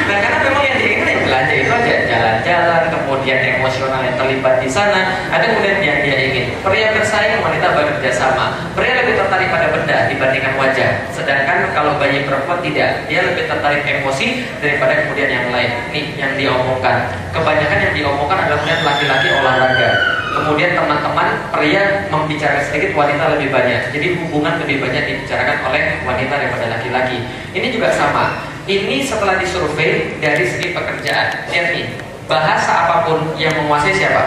Nah, karena memang yang diinginkan belanja itu aja, jalan-jalan, kemudian emosional yang terlibat di sana. Ada kemudian yang dia ingin. Pria bersaing, wanita bekerja sama. Pria lebih tertarik pada benda dibandingkan wajah. Sedangkan kalau bayi perempuan tidak, dia lebih tertarik emosi daripada kemudian yang lain. Nih yang diomongkan. Kebanyakan yang diomongkan adalah kemudian laki-laki olahraga. Kemudian teman-teman pria membicarakan sedikit, wanita lebih banyak. Jadi hubungan lebih banyak dibicarakan oleh wanita daripada laki-laki. Ini juga sama. Ini setelah disurvei dari segi pekerjaan. Lihat nih, Bahasa apapun yang menguasai siapa?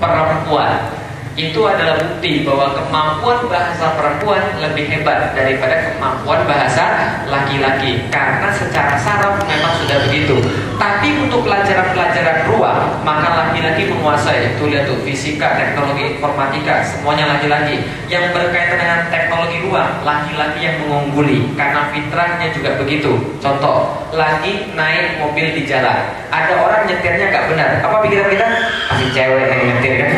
Perempuan. Itu adalah bukti bahwa kemampuan bahasa perempuan lebih hebat daripada kemampuan bahasa laki-laki, karena secara saraf memang sudah begitu. Tapi untuk pelajaran-pelajaran ruang, maka laki-laki menguasai. Tuh lihat tuh, fisika, teknologi, informatika, semuanya laki-laki. Yang berkaitan dengan teknologi ruang, laki-laki yang mengungguli, karena fitrahnya juga begitu. Contoh, lagi naik mobil di jalan, ada orang nyetirnya nggak benar, apa pikiran kita? Pasti cewek yang nyetir kan?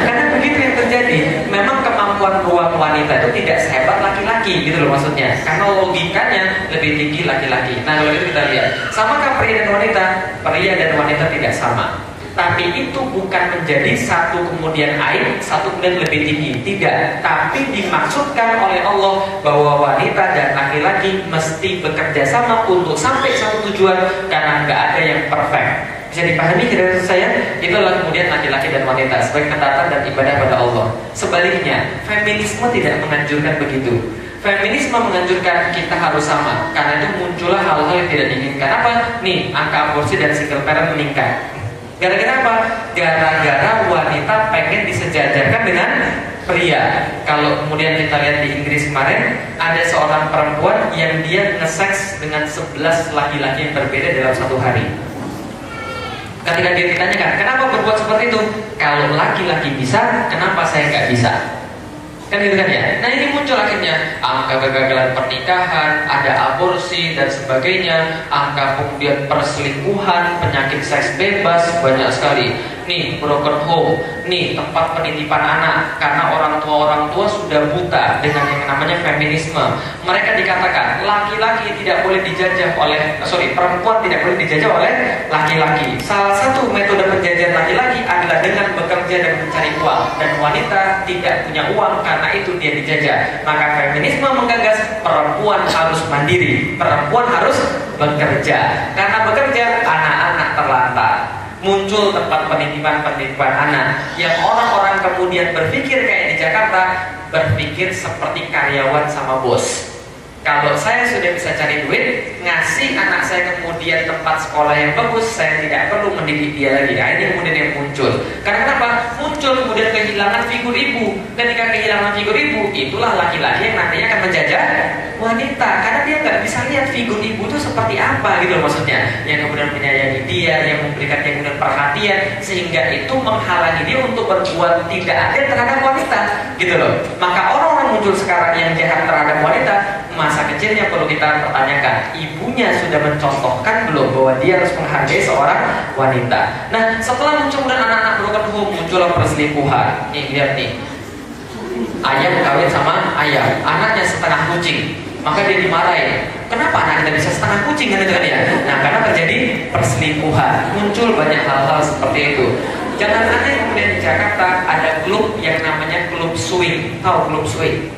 Karena begitu yang terjadi. Memang kemampuan ruang wanita itu tidak sehebat laki-laki, gitu loh maksudnya. Karena logikanya lebih tinggi laki-laki. Nah kalau itu kita lihat, samakah pria dan wanita? Pria dan wanita tidak sama. Tapi itu bukan menjadi satu kemudian aib, satu kemudian lebih tinggi. Tidak. Tapi dimaksudkan oleh Allah bahwa wanita dan laki-laki mesti bekerja sama untuk sampai satu tujuan, karena nggak ada yang perfect. Bisa dipahami kira-kira saya? Itulah kemudian laki-laki dan wanita sebagai ketaatan dan ibadah pada Allah. Sebaliknya, feminisme tidak menganjurkan begitu. Feminisme menganjurkan kita harus sama, karena itu muncullah hal-hal yang tidak diinginkan. Apa? Nih, angka aborsi dan single parent meningkat. Gara-gara apa? Gara-gara wanita pengen disejajarkan dengan pria. Kalau kemudian kita lihat di Inggris kemarin, ada seorang perempuan yang dia nge-seks dengan 11 laki-laki yang berbeda dalam satu hari. Ketika dia ditanyakan, kenapa berbuat seperti itu? Kalau laki-laki bisa, kenapa saya nggak bisa? Kan gitu kan ya? Nah ini muncul akhirnya angka kegagalan pernikahan, ada aborsi dan sebagainya, angka kemudian perselingkuhan, penyakit seks bebas, banyak sekali. Nih broken home, nih tempat penitipan anak, karena orang tua sudah buta dengan yang namanya feminisme. Mereka dikatakan laki-laki tidak boleh dijajah oleh, perempuan tidak boleh dijajah oleh laki-laki. Salah satu metode penjajahan laki-laki adalah dengan bekerja dan mencari uang, dan wanita tidak punya uang, karena itu dia dijajah. Maka feminisme menggagas perempuan harus mandiri, perempuan harus bekerja. Karena bekerja, anak-anak terlantar. Muncul tempat penitipan anak yang orang-orang kemudian berpikir kayak di Jakarta, berpikir seperti karyawan sama bos. Kalau saya sudah bisa cari duit, ngasih anak saya kemudian tempat sekolah yang bagus, saya tidak perlu mendidik dia lagi. Nah, ini kemudian yang muncul. Karena kenapa? Muncul kemudian kehilangan figur ibu. Ketika kehilangan figur ibu, itulah laki-laki yang nantinya akan menjajah wanita. Karena dia nggak bisa lihat figur ibu itu seperti apa, gitu loh maksudnya. Yang kemudian menyayangi dia, yang memberikan dia kemudian perhatian, sehingga itu menghalangi dia untuk berbuat tidak adil terhadap wanita, gitu loh. Maka orang-orang muncul sekarang yang jahat terhadap wanita, masa kecilnya perlu kita pertanyakan, ibunya sudah mencontohkan belum bahwa dia harus menghargai seorang wanita. Nah, setelah muncul dan anak-anak broken home, muncullah perselingkuhan. Nih, lihat nih, ayam kawin sama ayam, anaknya setengah kucing, maka dia dimarahin. Kenapa anak kita bisa setengah kucing kan itu kan ya? Nah, karena terjadi perselingkuhan, muncul banyak hal-hal seperti itu. Jangan aneh kemudian di Jakarta ada klub yang namanya klub swing. Tahu klub swing?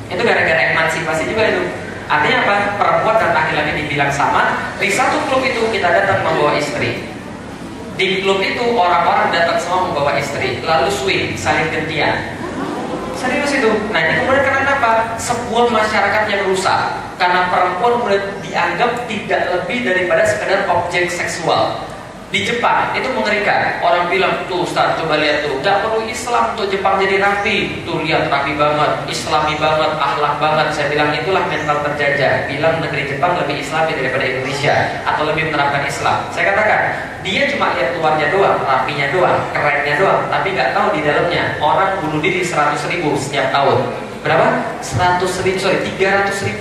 Itu gara-gara emansipasi juga itu. Artinya apa? Perempuan dan laki-laki dibilang sama. Di satu klub itu kita datang membawa istri. Di klub itu orang-orang datang semua membawa istri, lalu swing, saling gantian. Serius itu. Nah ini kemudian kenapa? Sebuah masyarakat yang rusak. Karena perempuan mulai dianggap tidak lebih daripada sekedar objek seksual. Di Jepang itu mengerikan. Orang bilang, tuh Ustaz coba lihat tuh, gak perlu Islam untuk Jepang jadi rapi. Tuh lihat rapi banget, Islami banget, akhlak banget. Saya bilang itulah mental terjajah. Bilang negeri Jepang lebih Islami daripada Indonesia, atau lebih menerapkan Islam. Saya katakan, dia cuma lihat luarnya doang, rapinya doang, kerennya doang, tapi gak tahu di dalamnya orang bunuh diri 100.000 setiap tahun. Berapa? 300.000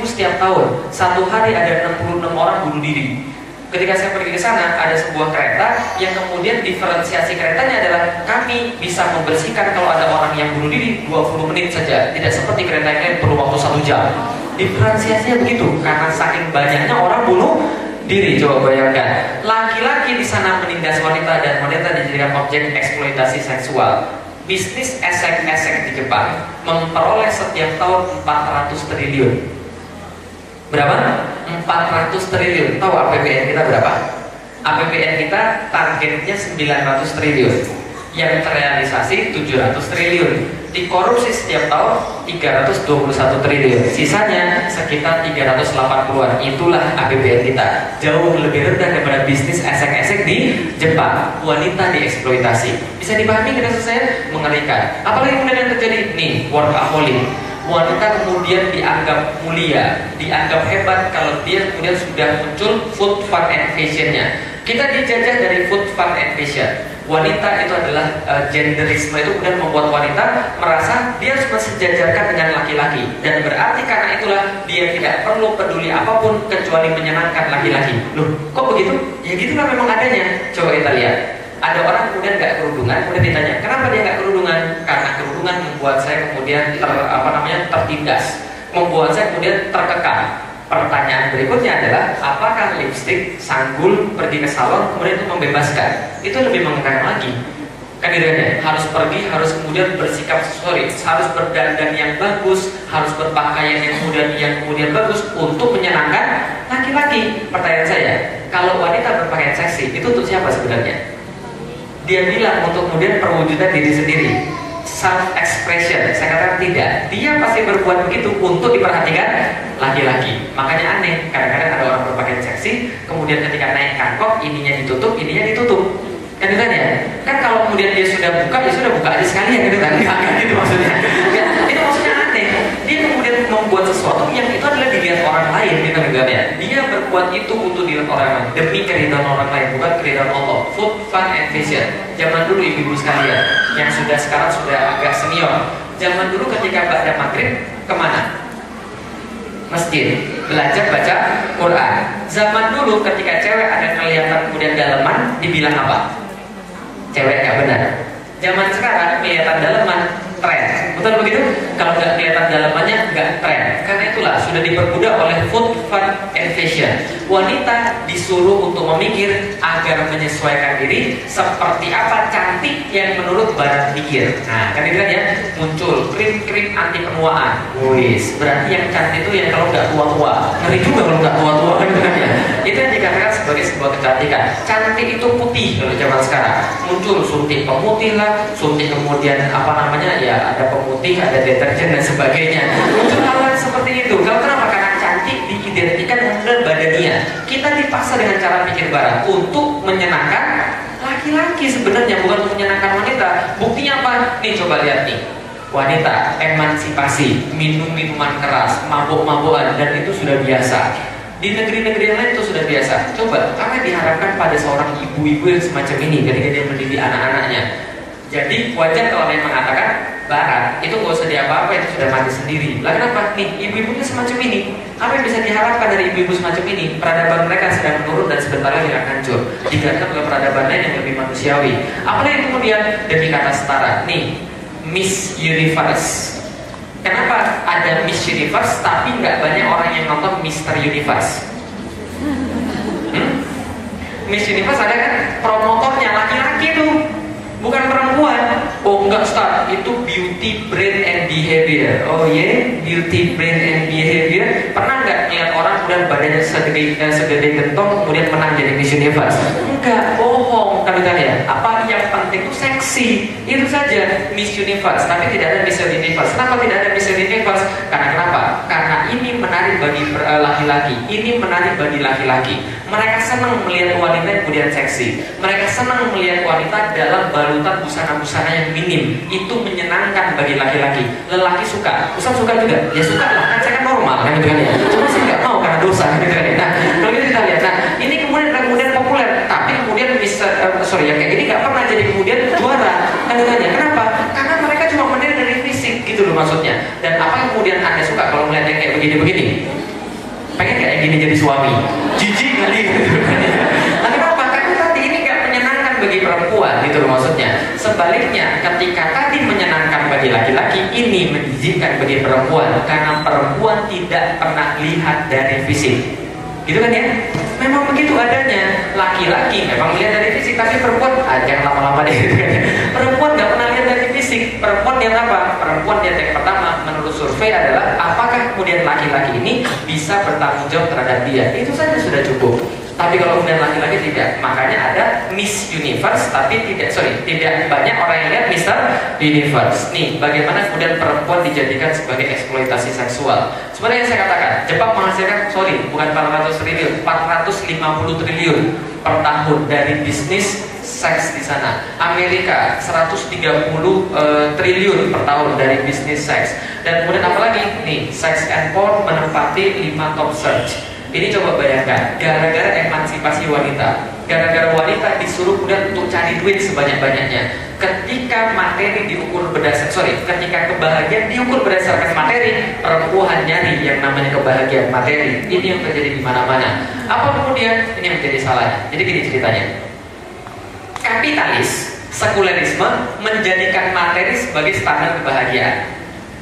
setiap tahun. Satu hari ada 66 orang bunuh diri. Ketika saya pergi ke sana, ada sebuah kereta yang kemudian diferensiasi keretanya adalah kami bisa membersihkan kalau ada orang yang bunuh diri 20 menit saja. Tidak seperti kereta yang lain perlu waktu 1 jam. Diferensiasinya begitu, karena saking banyaknya orang bunuh diri. Coba bayangkan, laki-laki di sana menindas wanita dan wanita dijadikan objek eksploitasi seksual. Bisnis esek-esek di Jepang memperoleh setiap tahun 400 triliun. Berapa? 400 triliun. Tahu APBN kita berapa? APBN kita targetnya 900 triliun. Yang terrealisasi 700 triliun. dikorupsi setiap tahun 321 triliun, sisanya sekitar 380-an. Itulah APBN kita, jauh lebih rendah daripada bisnis esek-esek di Jepang. Wanita dieksploitasi. Bisa dipahami tidak saya? Mengerikan. Apalagi kemudian yang terjadi nih, workaholic. Wanita kemudian dianggap mulia, dianggap hebat kalau dia kemudian sudah muncul food, fun, and fashionnya. Kita dijajah dari food, fun, and fashion. Wanita itu adalah genderisme, itu kemudian membuat wanita merasa dia harus sejajarkan dengan laki-laki, dan berarti karena itulah dia tidak perlu peduli apapun kecuali menyenangkan laki-laki. Loh, kok begitu? Ya gitulah memang adanya. Coba kita lihat. Ada orang kemudian nggak kerudungan, kemudian ditanya, kenapa dia nggak kerudungan? Karena kerudungan membuat saya kemudian tertindas, membuat saya kemudian terkekang. Pertanyaan berikutnya adalah, apakah lipstik, sanggul, pergi ke salon kemudian itu membebaskan? Itu lebih mengekang lagi. Kan bedanya, harus pergi, harus kemudian bersikap harus berdandan yang bagus, harus berpakaian yang kemudian bagus untuk menyenangkan laki-laki. Pertanyaan saya, kalau wanita berpakaian seksi, itu untuk siapa sebenarnya? Dia bilang untuk kemudian perwujudan diri sendiri, self expression. Saya katakan tidak, dia pasti berbuat begitu untuk diperhatikan laki-laki. Makanya aneh, kadang-kadang ada orang berpakaian seksi, kemudian ketika naik kangkok, ininya ditutup. Kan itu kan ya? Kan kalau kemudian dia sudah buka, ya sudah buka aja sekalian, gitu kan? Enggak gitu maksudnya. Ya, itu maksudnya aneh. Dia kemudian membuat sesuatu yang itu adalah dilihat orang lain, gitu kan ya? Dia berbuat itu untuk dilihat orang lain, demi keridhaan orang lain, bukan keridhaan Allah. Food, fun, and fashion. Zaman dulu ibu-ibu sekalian, yang sekarang sudah agak senior. Zaman dulu ketika ba'da maghrib, kemana? Masjid, belajar baca Quran. Zaman dulu ketika cewek ada kelihatan kemudian daleman, dibilang apa? Cewek gak benar. Zaman sekarang kelihatan daleman tren, betul begitu? Kalau nggak kelihatan dalamannya nggak tren. Karena itulah sudah diperbudak oleh food, fun, and fashion. Wanita disuruh untuk memikir agar menyesuaikan diri seperti apa cantik yang menurut badan pikir. Nah, kan itu kan ya, muncul krim-krim anti penuaan. Wis, berarti yang cantik itu yang kalau nggak tua-tua. Ngeri juga kalau nggak tua-tua, kan itu kan ya. Itu yang dikatakan sebagai sebuah kecantikan. Cantik itu putih kalau zaman sekarang. Muncul suntik pemutih lah, suntik kemudian apa namanya ya, ada pemutih, ada deterjen dan sebagainya. Muncul hal seperti itu. Kalau kenapa? Karena cantik diidentikan dengan badannya. Kita dipaksa dengan cara pikir barat untuk menyenangkan laki-laki sebenarnya, bukan untuk menyenangkan wanita. Buktinya apa? Nih coba lihat nih. Wanita emansipasi, minum minuman keras, mabuk-mabukan, dan itu sudah biasa. Di negeri-negeri yang lain itu sudah biasa. Coba, apa yang diharapkan pada seorang ibu-ibu yang semacam ini ketika dia mendidik anak-anaknya? Jadi wajar kalau yang mengatakan Barat itu nggak usah diapa-apa, itu sudah mati sendiri. Lah kenapa? Nih ibu-ibunya semacam ini. Apa yang bisa diharapkan dari ibu-ibu semacam ini? Peradaban mereka sedang menurun dan sebentar lagi akan hancur. Digantikan oleh peradaban lain yang lebih manusiawi. Apalagi kemudian demi kata setara. Nih Miss Universe. Kenapa ada Miss Universe tapi nggak banyak orang yang nonton Mister Universe? Miss Universe ada kan promotornya laki-laki tuh, bukan perempuan. Oh enggak Ustaz, itu beauty, brain, and behavior. Oh yeah, beauty, brain, and behavior. Pernah nggak lihat orang kemudian badannya segede gentong kemudian menang jadi Miss Universe? Enggak, bohong kan ya. Apa yang penting itu seksi, itu saja Miss Universe. Tapi tidak ada Miss Universe. Kenapa tidak ada Miss Universe? Karena kenapa? Karena ini menarik bagi laki-laki. Ini menarik bagi laki-laki. Mereka senang melihat wanita yang kemudian seksi. Mereka senang melihat wanita dalam balutan busana-busana yang minim. Itu menyenangkan bagi laki-laki. Lelaki suka. Ustaz suka juga? Ya suka lah, kan saya kan normal kan gitu kan ya. Cuma saya nggak mau karena dosa gitu kan ya. Nah, kalau gitu kita lihat. Nah, ini kemudian populer. Tapi kemudian yang kayak gini nggak pernah jadi kemudian juara. Kan ditanya, kenapa? Karena mereka cuma melihat dari fisik gitu loh maksudnya. Dan apa yang kemudian Anda suka kalau melihat yang kayak begini-begini? Pengen nggak yang gini jadi suami? Jijik kali gitu kan ya. Nah, kenapa? Karena tadi ini nggak menyenangkan bagi perempuan gitu loh maksudnya. Sebaliknya, ketika tadi menyenangkan bagi laki-laki, ini menjijikkan bagi perempuan karena perempuan tidak pernah lihat dari fisik. Gitu kan ya? Memang begitu adanya. Laki-laki memang lihat dari fisik, tapi perempuan jangan lama-lama deh gitu kan ya. Perempuan nggak pernah lihat dari fisik. Perempuan lihat apa? Perempuan lihat yang pertama menurut survei adalah apakah kemudian laki-laki ini bisa bertanggung jawab terhadap dia. Itu saja sudah cukup. Tapi kalau kemudian laki-laki tidak, makanya ada Miss Universe, tapi tidak banyak orang yang lihat Mr. Universe. Nih, bagaimana kemudian perempuan dijadikan sebagai eksploitasi seksual. Sebenarnya yang saya katakan, Jepang menghasilkan, bukan 400 triliun, 450 triliun per tahun dari bisnis seks di sana. Amerika 130 triliun per tahun dari bisnis seks. Dan kemudian apalagi nih, sex and porn menempati 5 top search. Ini coba bayangkan, gara-gara emansipasi wanita, gara-gara wanita disuruh kemudian untuk cari duit sebanyak-banyaknya. Ketika materi diukur ketika kebahagiaan diukur berdasarkan materi, perempuan nyari yang namanya kebahagiaan materi. Ini yang terjadi di mana-mana. Apa kemudian? Ini yang menjadi salahnya. Jadi gini ceritanya. Kapitalis, sekulerisme menjadikan materi sebagai standar kebahagiaan,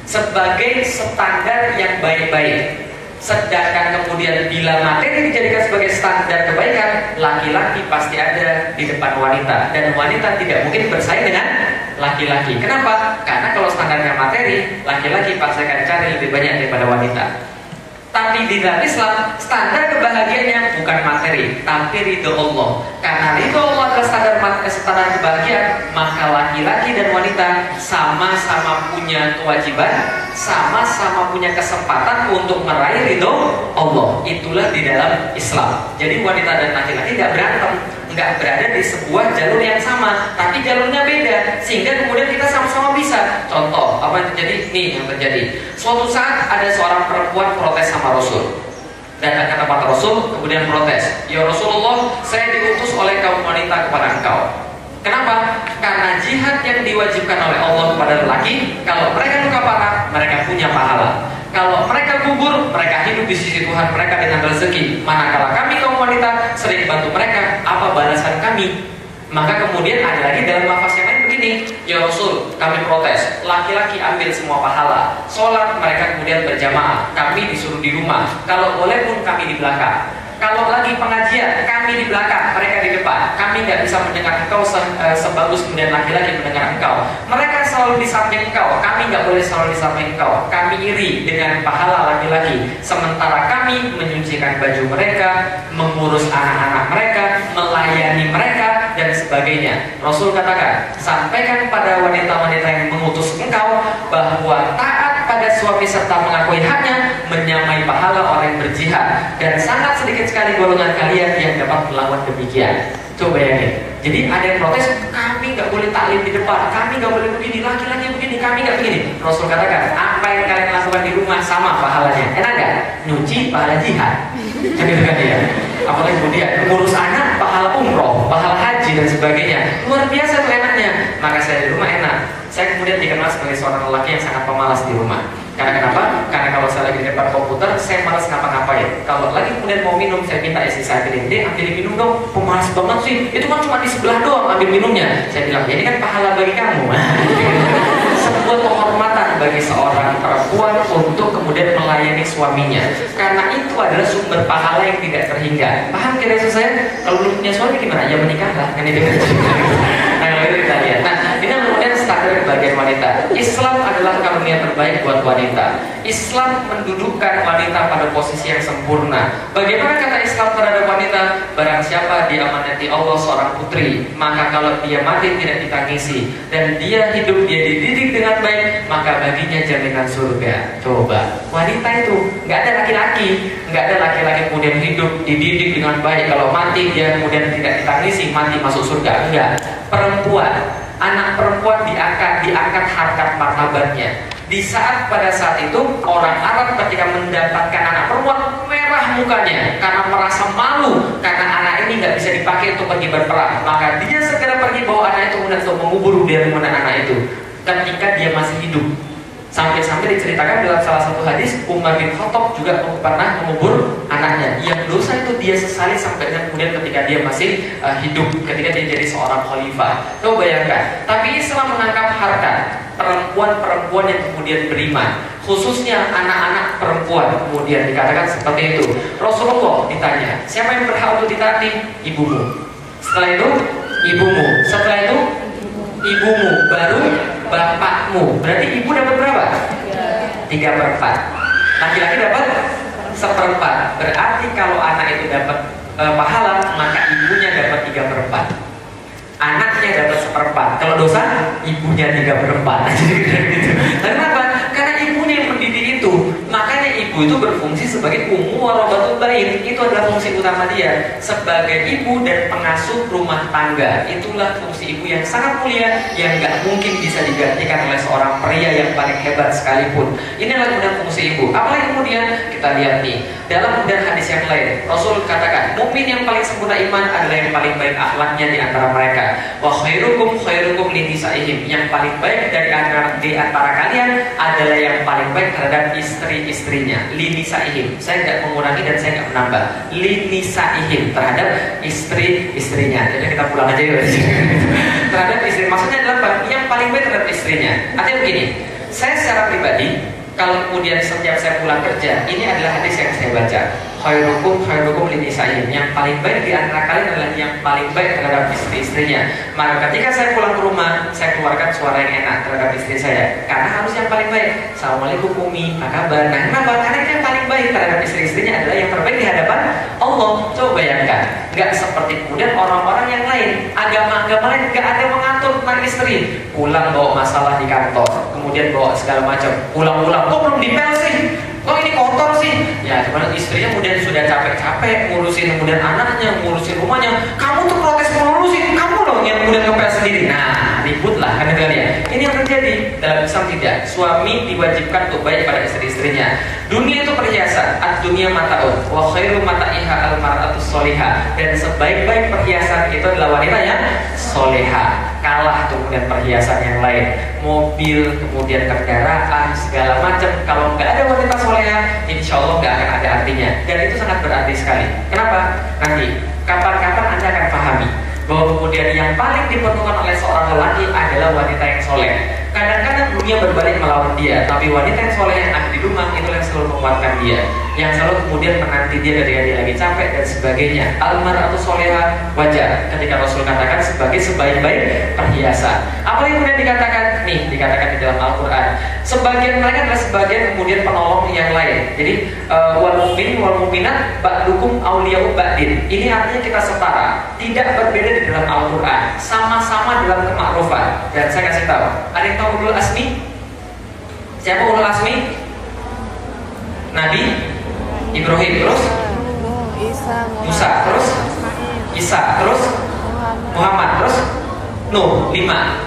sebagai standar yang baik-baik. Sedangkan kemudian bila materi dijadikan sebagai standar kebaikan, laki-laki pasti ada di depan wanita, dan wanita tidak mungkin bersaing dengan laki-laki. Kenapa? Karena kalau standarnya materi, laki-laki pasti akan cari lebih banyak daripada wanita. Tapi di dalam Islam, standar kebahagiaannya bukan materi, tapi ridho Allah. Karena ridho Allah adalah standar kebahagiaan, maka laki-laki dan wanita sama-sama punya kewajiban, sama-sama punya kesempatan untuk meraih ridho Allah. Itulah di dalam Islam. Jadi wanita dan laki-laki tidak berantem, nggak berada di sebuah jalur yang sama, tapi jalurnya beda, sehingga kemudian kita sama-sama bisa. Contoh, apa yang terjadi? Nih yang terjadi. Suatu saat ada seorang perempuan protes sama Rasul, datang ke tempat Rasul, kemudian protes, ya Rasulullah, saya diutus oleh kaum wanita kepada engkau. Kenapa? Karena jihad yang diwajibkan oleh Allah kepada lelaki, kalau mereka luka parah, mereka punya pahala. Kalau mereka gugur, mereka hidup di sisi Tuhan mereka dengan rezeki. Manakala kami kaum wanita sering bantu mereka, apa balasan kami? Maka kemudian ada lagi dalam lafaz yang lain begini, ya Rasul, kami protes, laki-laki ambil semua pahala, sholat mereka kemudian berjamaah, kami disuruh di rumah, kalau boleh pun kami di belakang. Kalau lagi pengajian, kami di belakang, mereka di depan. Kami nggak bisa mendengar engkau sebagus kemudian laki-laki mendengar engkau. Mereka selalu di samping engkau, kami nggak boleh selalu di samping engkau. Kami iri dengan pahala laki-laki, sementara kami menyucikan baju mereka, mengurus anak-anak mereka, melayani mereka, dan sebagainya. Rasul katakan, sampaikan pada wanita-wanita yang mengutus engkau bahwa taat pada suami serta mengakui haknya menyamai pahala orang yang berjihad, dan sangat sedikit sekali golongan kalian yang dapat melawan demikian. Coba bayangin. Jadi ada yang protes, kami nggak boleh taklim di depan, kami nggak boleh begini, laki-laki begini, kami nggak begini. Rasul katakan, apa yang kalian lakukan di rumah sama pahalanya. Enak nggak? Nyuci pahala jihad. Kan itu kan ya. Apalagi kemudian ngurus anak pahala umroh, pahala haji dan sebagainya. Luar biasa tuh enaknya. Maka saya di rumah enak. Saya kemudian dikenal sebagai seorang lelaki yang sangat pemalas di rumah. Karena kenapa? Karena kalau saya lagi di depan komputer, saya malas ngapa-ngapain. Kalau lagi kemudian mau minum, saya minta istri saya ambilin, ambil minum dong. Pemalas banget sih. Itu kan cuma di sebelah doang ambil minumnya. Saya bilang, ini kan pahala bagi kamu. Sebuah penghormatan bagi seorang perempuan untuk kemudian melayani suaminya. Karena itu adalah sumber pahala yang tidak terhingga. Paham kira-kira saya? Kalau belum punya suami gimana? Ya menikahlah. Kan itu kan. Nah, itu kita lihat. Nah, ini kemudian standar bagian wanita. Islam adalah karunia terbaik buat wanita. Islam mendudukkan wanita pada posisi yang sempurna. Bagaimana kata Islam terhadap wanita? Barang siapa diamanati Allah seorang putri, maka kalau dia mati tidak ditangisi, dan dia hidup, dia dididik dengan baik, maka baginya jaminan surga. Coba, wanita itu nggak ada laki-laki, nggak ada laki-laki kemudian hidup dididik dengan baik, kalau mati dia kemudian tidak ditangisi, mati masuk surga. Enggak. Perempuan, anak perempuan diangkat harkat martabatnya. Di saat pada saat itu orang Arab ketika mendapatkan anak perempuan merah mukanya karena merasa malu karena anak ini nggak bisa dipakai untuk pergi berperang, maka dia segera pergi bawa anak itu kemudian untuk mengubur dia kemudian anak itu ketika dia masih hidup. Sampai-sampai diceritakan dalam salah satu hadis, Umar bin Khattab juga pernah mengubur anaknya. Yang dosa itu dia sesali sampai dengan kemudian ketika dia masih hidup, ketika dia jadi seorang khalifah. Coba bayangkan. Tapi Islam menangkap harkat perempuan-perempuan yang kemudian beriman, khususnya anak-anak perempuan. Kemudian dikatakan seperti itu. Rasulullah ditanya, siapa yang berhak untuk ditaati? Ibumu. Setelah itu, ibumu. Setelah itu, ibumu. Baru bapakmu. Berarti ibu dapat berapa? 3/4. Laki-laki dapat 1/4. Berarti kalau anak itu dapat pahala, maka ibunya dapat 3/4, anaknya dapat 1/4. Kalau dosa, ibunya 3/4. Jadi gitu. Kenapa? Karena ibunya yang mendidik itu. Makanya ibu itu berfungsi sebagai ummu warabatul bait. Itu adalah fungsi utama dia sebagai ibu dan pengasuh rumah tangga. Itulah fungsi ibu yang sangat mulia, yang nggak mungkin bisa digantikan oleh seorang pria yang paling hebat sekalipun. Inilah kemudian fungsi ibu. Apalagi kemudian kita lihat nih dalam kemudian hadis yang lain, Rasul katakan mukmin yang paling sempurna iman adalah yang paling baik akhlaknya di antara mereka. Wa khairukum linisaihim, yang paling baik di antara kalian adalah yang paling baik terhadap istri-istrinya. Linisaihim, saya tidak mengurangi dan saya tidak menambah. Linisaihim, terhadap istri-istrinya. Jadi kita pulang aja ya. Terhadap istri, maksudnya adalah yang paling baik terhadap istrinya. Artinya begini, saya secara pribadi kalau kemudian setiap saya pulang kerja, ini adalah hadis yang saya baca. Khairukum linisaihim, yang paling baik di antara kalian adalah yang paling baik terhadap istri-istrinya. Maka ketika saya pulang ke rumah, saya keluarkan suara yang enak terhadap istri saya, karena harus yang paling baik. Assalamualaikum Umi, apa kabar? Nah, kenapa? Karena yang paling baik terhadap istri-istrinya adalah yang terbaik di hadapan Allah. Coba bayangkan, nggak seperti kemudian orang-orang yang lain, agama-agama lain nggak ada mengatur tentang istri. Pulang bawa masalah di kantor, kemudian bawa segala macam. Pulang-pulang, kok belum dipel sih? Kok ini kotor sih? Ya, cuman istrinya kemudian sudah capek-capek ngurusin kemudian anaknya, ngurusin rumahnya. Kamu tuh protes ngurusin, kamu loh yang kemudian ngepel sendiri. Nah, ributlah kan kalian. Ini yang terjadi dalam Islam tidak. Suami diwajibkan untuk baik pada istri-istrinya. Dunia itu perhiasan, ad-dunya mata'un, wa khairu mata'iha al-mar'atus solihah. Dan sebaik-baik perhiasan itu adalah wanita yang soleha. Kalah kemudian perhiasan yang lain, mobil, kemudian kendaraan, segala macam. Kalau nggak ada wanita soleha, insya Allah nggak akan ada artinya. Dan itu sangat berarti sekali. Kenapa? Nanti kapan-kapan Anda akan pahami bahwa kemudian yang paling diperlukan oleh seorang lelaki adalah wanita yang soleh. Kadang-kadang dunia berbalik melawan dia, tapi wanita yang soleh yang ada di rumah itu yang selalu menguatkan dia, yang selalu kemudian menanti dia ketika dia lagi capek dan sebagainya. Al-mar'atu soleha wajar ketika Rasul katakan sebagai sebaik-baik perhiasan. Apa yang kemudian dikatakan? Nih, dikatakan di dalam Al-Quran. Sebagian mereka adalah sebagian kemudian penolong yang lain. Jadi wal mu'min wal mu'minat ba'dukum awliya'u ba'din. Ini artinya kita setara, tidak berbeda di dalam Al-Quran, sama-sama dalam kemakrufan. Dan saya kasih tahu, ada yang tahu ulul asmi? Siapa ulul asmi? Nabi Ibrahim, terus Musa, terus Isa, terus Muhammad, terus Nuh. Lima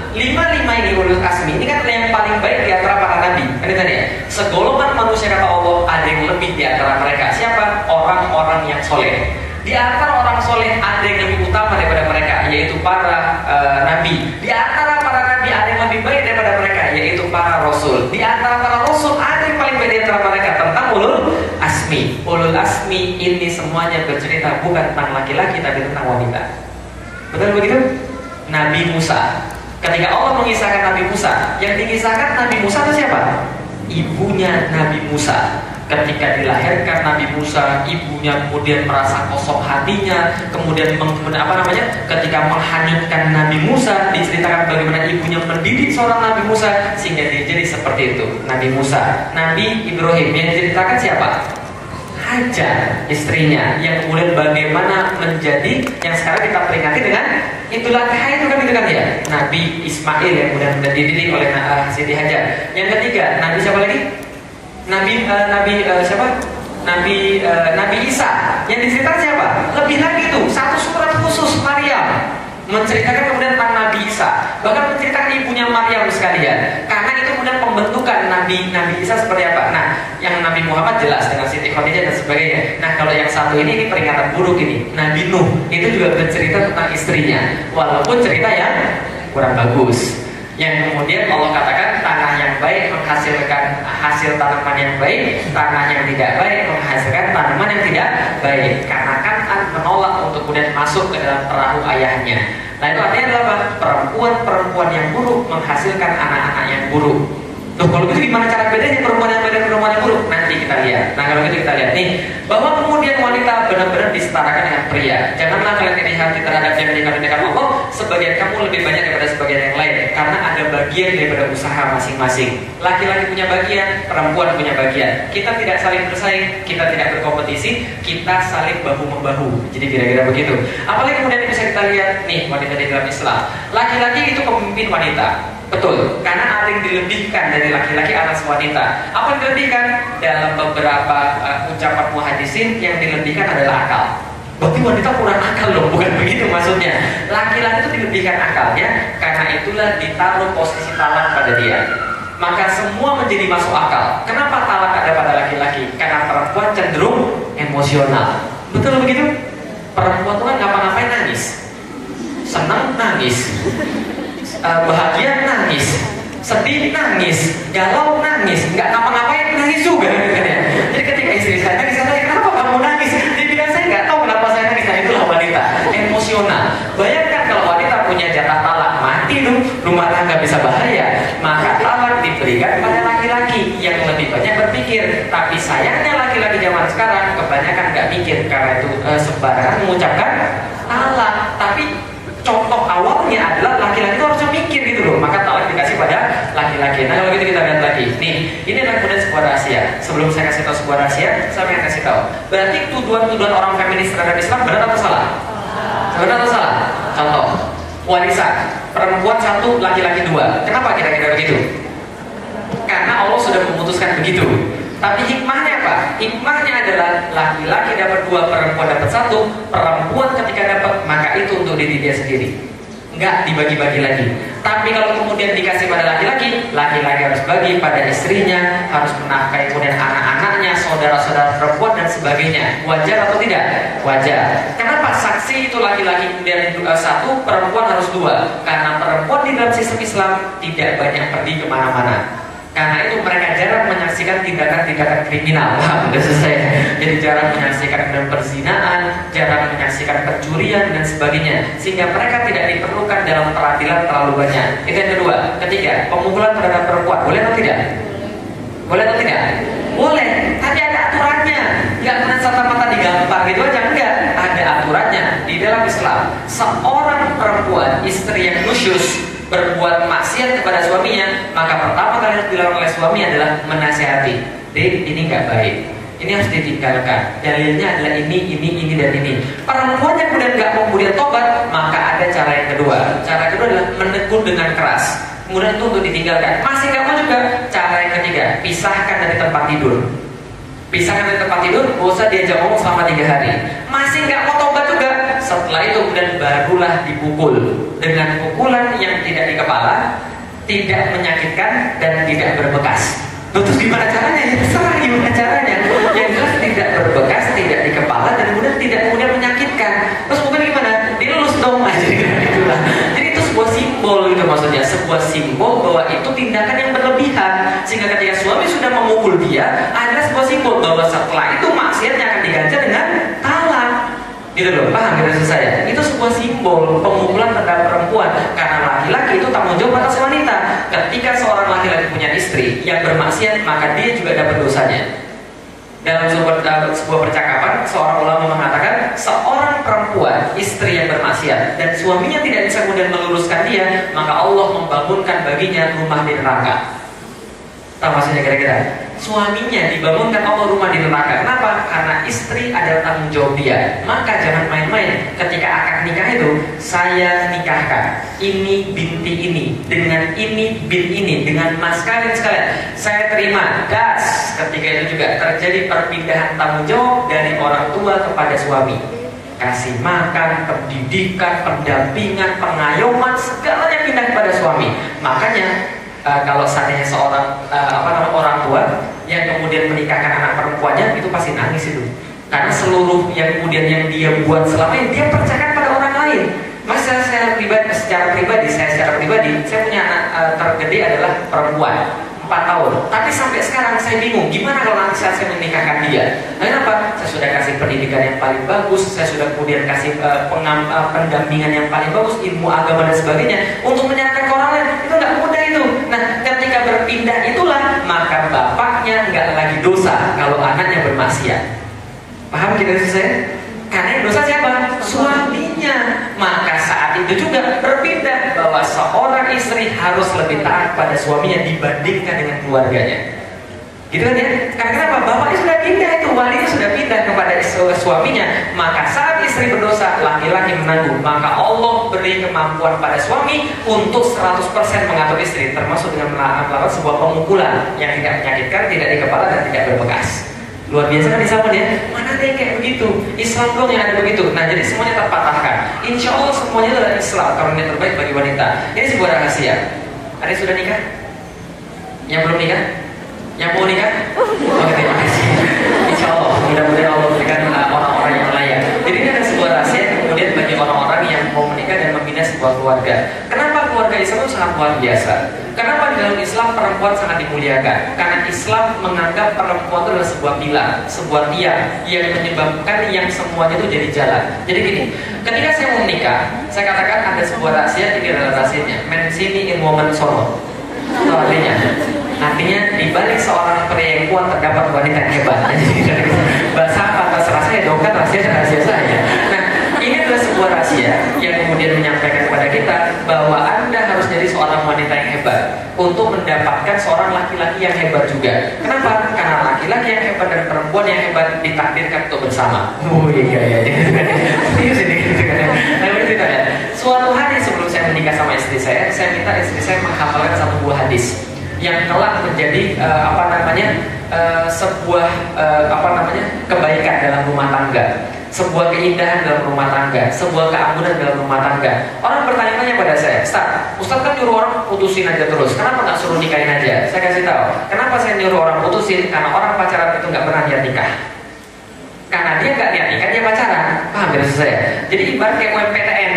ini ulul asmi. Ini kan yang paling baik di antara para nabi. Kan itu ya. Segolongan manusia kata Allah ada yang lebih di antara mereka. Siapa? Orang-orang yang soleh. Di antara orang soleh ada yang lebih utama daripada mereka, yaitu para nabi. Di antara para nabi ada yang lebih baik daripada mereka, yaitu para rasul. Di antara para rasul ada yang paling baik di antara mereka, tentang ulul asmi. Ulul asmi ini semuanya bercerita bukan tentang laki-laki tapi tentang wanita. Betul begitu? Nabi Musa. Ketika Allah mengisahkan Nabi Musa, yang dikisahkan Nabi Musa itu siapa? Ibunya Nabi Musa. Ketika dilahirkan Nabi Musa, ibunya kemudian merasa kosong hatinya, kemudian ketika menghanyutkan Nabi Musa, diceritakan bagaimana ibunya mendidik seorang Nabi Musa sehingga dia jadi seperti itu. Nabi Musa. Nabi Ibrahim yang diceritakan siapa? Hajar, istrinya, yang kemudian bagaimana menjadi yang sekarang kita peringati dengan Idul Adha itu kan ya. Nabi Ismail yang kemudian dididik oleh Siti Hajar. Yang ketiga, Nabi siapa lagi? Siapa? Nabi Isa. Yang diceritakan siapa? Lebih lagi itu, satu surat khusus Maryam menceritakan kemudian tentang Nabi Isa, bahkan menceritakan ibunya Maryam sekalian. Karena itu kemudian pembentukan Nabi Isa seperti apa. Nah, yang Nabi Muhammad jelas dengan Siti Khadijah dan sebagainya. Nah, kalau yang satu ini peringatan buruk ini, Nabi Nuh itu juga bercerita tentang istrinya, walaupun cerita yang kurang bagus. Yang kemudian Allah katakan tanah yang baik menghasilkan hasil tanaman yang baik, tanah yang tidak baik menghasilkan tanaman yang tidak baik. Karena Kan'an menolak untuk kemudian masuk ke dalam perahu ayahnya. Nah, itu artinya adalah apa? Perempuan-perempuan yang buruk menghasilkan anak-anak yang buruk. Tuh kalau gitu gimana cara bedanya perempuan yang baik dan perempuan yang buruk? Nanti kita lihat. Nah kalau gitu kita lihat nih, bahwa kemudian wanita benar-benar disetarakan dengan pria. Janganlah kalian iri hati terhadap yang dikatakan Allah, sebagian kamu lebih banyak daripada sebagian yang lain, karena ada bagian daripada usaha masing-masing. Laki-laki punya bagian, perempuan punya bagian. Kita tidak saling bersaing, kita tidak berkompetisi, kita saling bahu-membahu. Jadi kira-kira begitu. Apalagi kemudian bisa kita lihat nih wanita di dalam Islam. Laki-laki itu pemimpin wanita. Betul, karena ada yang dilebihkan dari laki-laki atas wanita. Apa yang dilebihkan? Dalam beberapa ucapan muhadisin, yang dilebihkan adalah akal. Berarti wanita kurang akal loh, bukan begitu maksudnya. Laki-laki itu dilebihkan akalnya, karena itulah ditaruh posisi talak pada dia. Maka semua menjadi masuk akal. Kenapa talak ada pada laki-laki? Karena perempuan cenderung emosional. Betul begitu? Perempuan itu kan ngapa-ngapain nangis, senang nangis, bahagia nangis, sedih nangis, galau nangis, nggak ngapa-ngapain nangis juga kan ya. Jadi ketika istri saya nangis, saya tanya, kenapa kamu nangis? Dia bilang, saya nggak tahu kenapa saya nangis. Nah itulah wanita, emosional. Bayangkan kalau wanita punya jatah talak, mati dong, rumah tangga bisa bahaya. Maka talak diberikan pada laki-laki yang lebih banyak berpikir. Tapi sayangnya laki-laki zaman sekarang kebanyakan nggak mikir, karena itu sembarangan mengucapkan talak. Tapi contoh awalnya adalah laki-laki itu harusnya mikir gitu loh, maka talak dikasih pada laki-laki. Nah kalau gitu kita lihat lagi. Nih, ini adalah kemudian sebuah rahasia. Sebelum saya kasih tahu sebuah rahasia, saya ingin kasih tahu. Berarti tuduhan-tuduhan orang feminis terhadap Islam benar atau salah? Benar atau salah? Contoh, wanita, perempuan satu, laki-laki dua. Kenapa kira-kira begitu? Karena Allah sudah memutuskan begitu. Tapi hikmahnya apa? Hikmahnya adalah laki-laki dapat dua, perempuan dapat satu. Perempuan ketika dapat, maka itu untuk diri dia sendiri, nggak dibagi-bagi lagi. Tapi kalau kemudian dikasih pada laki-laki, laki-laki harus bagi pada istrinya, harus menafkahi kemudian anak-anaknya, saudara-saudara perempuan dan sebagainya. Wajar atau tidak? Wajar. Kenapa saksi itu laki-laki kemudian satu, perempuan harus dua? Karena perempuan di dalam sistem Islam tidak banyak pergi kemana-mana. Karena itu mereka jarang menyaksikan tindakan-tindakan kriminal. Wah, udah selesai. Jadi jarang menyaksikan perzinaan, jarang menyaksikan pencurian dan sebagainya. Sehingga mereka tidak diperlukan dalam peradilan terlalu banyak. Itu yang kedua. Ketiga, pemukulan terhadap perempuan boleh atau tidak? Boleh atau tidak? Boleh. Tapi ada aturannya. Nggak kena serta-merta digampar gitu aja, enggak. Ada aturannya di dalam Islam. Seorang perempuan, istri yang nusyus, berbuat maksiat kepada suaminya, maka pertama kali harus dilakukan oleh suami adalah menasihati. Dek, ini nggak baik, ini harus ditinggalkan. Dalilnya adalah ini dan ini. Perempuan yang kemudian nggak mau kemudian tobat, maka ada cara yang kedua. Cara kedua adalah menegur dengan keras. Kemudian itu untuk ditinggalkan. Masih nggak mau juga. Cara yang ketiga, pisahkan dari tempat tidur. Pisahkan dari tempat tidur, nggak usah diajak ngomong selama 3 hari. Masih nggak mau tobat juga. Setelah itu kemudian barulah dipukul dengan pukulan yang tidak di kepala, tidak menyakitkan dan tidak berbekas. Terus gimana caranya? Ya terserah gimana caranya. Yang jelas tidak berbekas, tidak di kepala dan kemudian tidak kemudian menyakitkan. Terus mungkin gimana? Dilulus dong aja gitulah. Jadi itu sebuah simbol gitu maksudnya, sebuah simbol bahwa itu tindakan yang berlebihan. Sehingga ketika suami sudah memukul dia, ada sebuah simbol bahwa setelah itu maksiatnya akan diganjar dengan talak. Gitu loh, paham gitu saya? Itu sebuah simbol pemukulan terhadap perempuan. Karena laki-laki itu tanggung jawab atas wanita. Ketika seorang laki-laki punya istri yang bermaksiat, maka dia juga dapat dosanya. Dalam sebuah percakapan, seorang ulama mengatakan, seorang perempuan, istri yang bermaksiat dan suaminya tidak bisa kemudian meluruskan dia, maka Allah membangunkan baginya rumah di neraka. Tahu maksudnya kira-kira? Suaminya dibangunkan Allah rumah di neraka. Kenapa? Karena istri adalah tanggung jawab dia. Maka jangan main-main. Ketika akad nikah itu, saya nikahkan ini binti ini dengan ini bin ini dengan mas kalian sekalian. Saya terima gas. Ketika itu juga terjadi perpindahan tanggung jawab dari orang tua kepada suami. Kasih makan, pendidikan, pendampingan, pengayoman, segalanya pindah kepada suami. Makanya kalau seandainya seorang orang tua yang kemudian menikahkan anak perempuannya, itu pasti nangis itu. Karena seluruh yang kemudian yang dia buat selama ini dia percayakan pada orang lain. Mas secara pribadi, saya punya anak tergede adalah perempuan 4 tahun. Tapi sampai sekarang saya bingung, gimana kalau nanti saya menikahkan dia? Kenapa? Saya sudah kasih pendidikan yang paling bagus, saya sudah kemudian kasih pendampingan yang paling bagus, ilmu agama dan sebagainya, untuk menyerahkan ke orang lain. Itu nggak mudah itu. Nah, ketika terpindah itulah maka bapaknya nggak lagi dosa kalau anaknya bermaksiat. Paham kita saya? Karena yang dosa siapa? Suaminya. Maka saat itu juga berpindah bahwa seorang istri harus lebih taat pada suaminya dibandingkan dengan keluarganya. Gitu kan ya? Karena kenapa? Bapaknya sudah pindah itu, walinya sudah pindah kepada suaminya. Maka saat istri berdosa, laki-laki menanggung. Maka Allah beri kemampuan pada suami untuk 100% mengatur istri, termasuk dengan melakukan sebuah pemukulan yang tidak menyakitkan, tidak di kepala dan tidak berbekas. Luar biasa kan Islam ya? Mana ada yang kayak begitu? Islam dong yang ada begitu. Nah jadi semuanya terpatahkan. Insya Allah semuanya adalah Islam, karunia terbaik bagi wanita. Ini sebuah rahasia. Ada yang sudah nikah? Yang belum nikah? Yang mau nikah? Oke, terima kasih. Insya Allah, mudah-mudahan Allah berikan orang-orang yang layak. Jadi ini ada sebuah rahasia kemudian bagi orang-orang yang mau menikah dan membina sebuah keluarga. Kenapa keluarga Islam itu sangat luar biasa? Kenapa di dalam Islam perempuan sangat dimuliakan? Karena Islam menganggap perempuan itu adalah sebuah pilar, sebuah tiang yang menyebabkan yang semuanya itu jadi jalan. Jadi gini, ketika saya mau menikah, saya katakan ada sebuah rahasia, ini adalah rahasianya. Men sini in woman sono. Itu artinya di balik seorang pria yang kuat terdapat wanita yang hebat. Bahasa apa? Terserah saya dong, kan rahasia saya. Nah, ini adalah sebuah rahasia yang kemudian menyampaikan kepada kita bahwa Anda harus jadi seorang wanita yang hebat untuk mendapatkan seorang laki-laki yang hebat juga. Kenapa? Karena laki-laki yang hebat dan perempuan yang hebat ditakdirkan untuk bersama. Oh iya. Serius ini gitu kan. Nah, cerita ya. Suatu hari sebelum saya menikah sama istri saya minta istri saya menghafalkan satu buah hadis yang kelak menjadi sebuah kebaikan dalam rumah tangga, sebuah keindahan dalam rumah tangga, sebuah keampunan dalam rumah tangga. Orang bertanya-tanya pada saya, Ustaz kan nyuruh orang putusin aja terus, kenapa nggak suruh nikahin aja? Saya kasih tahu, kenapa saya nyuruh orang putusin? Karena orang pacaran itu nggak pernah niat nikah. Karena dia nggak niat nikah, dia pacaran. Paham ya saya? Jadi ibarat kayak UMPTN.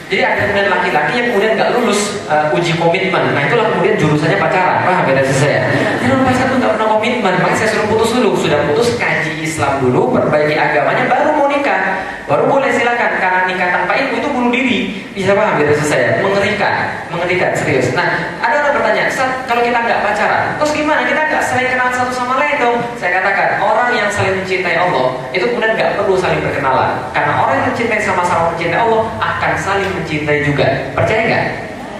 Jadi ada kemudian laki-laki yang kemudian nggak lulus uji komitmen. Nah itulah kemudian jurusannya pacaran. Paham ya saya? Karena pacaran itu nggak pernah komitmen. Makanya saya suruh putus dulu. Sudah putus, kaji Islam dulu, perbaiki agamanya, baru mau nikah. Baru boleh silakan. Karena nikah tanpa ilmu itu bunuh diri. Bisa paham ya saya? Mengerikan, serius. Nah ada orang bertanya, kalau kita nggak pacaran, terus gimana? Kita nggak saling kenal satu sama lain dong? Saya katakan, orang yang saling mencintai Allah itu kemudian nggak perlu saling berkenalan. Karena orang yang mencintai sama-sama mencintai Allah akan saling mencintai juga. Percaya nggak?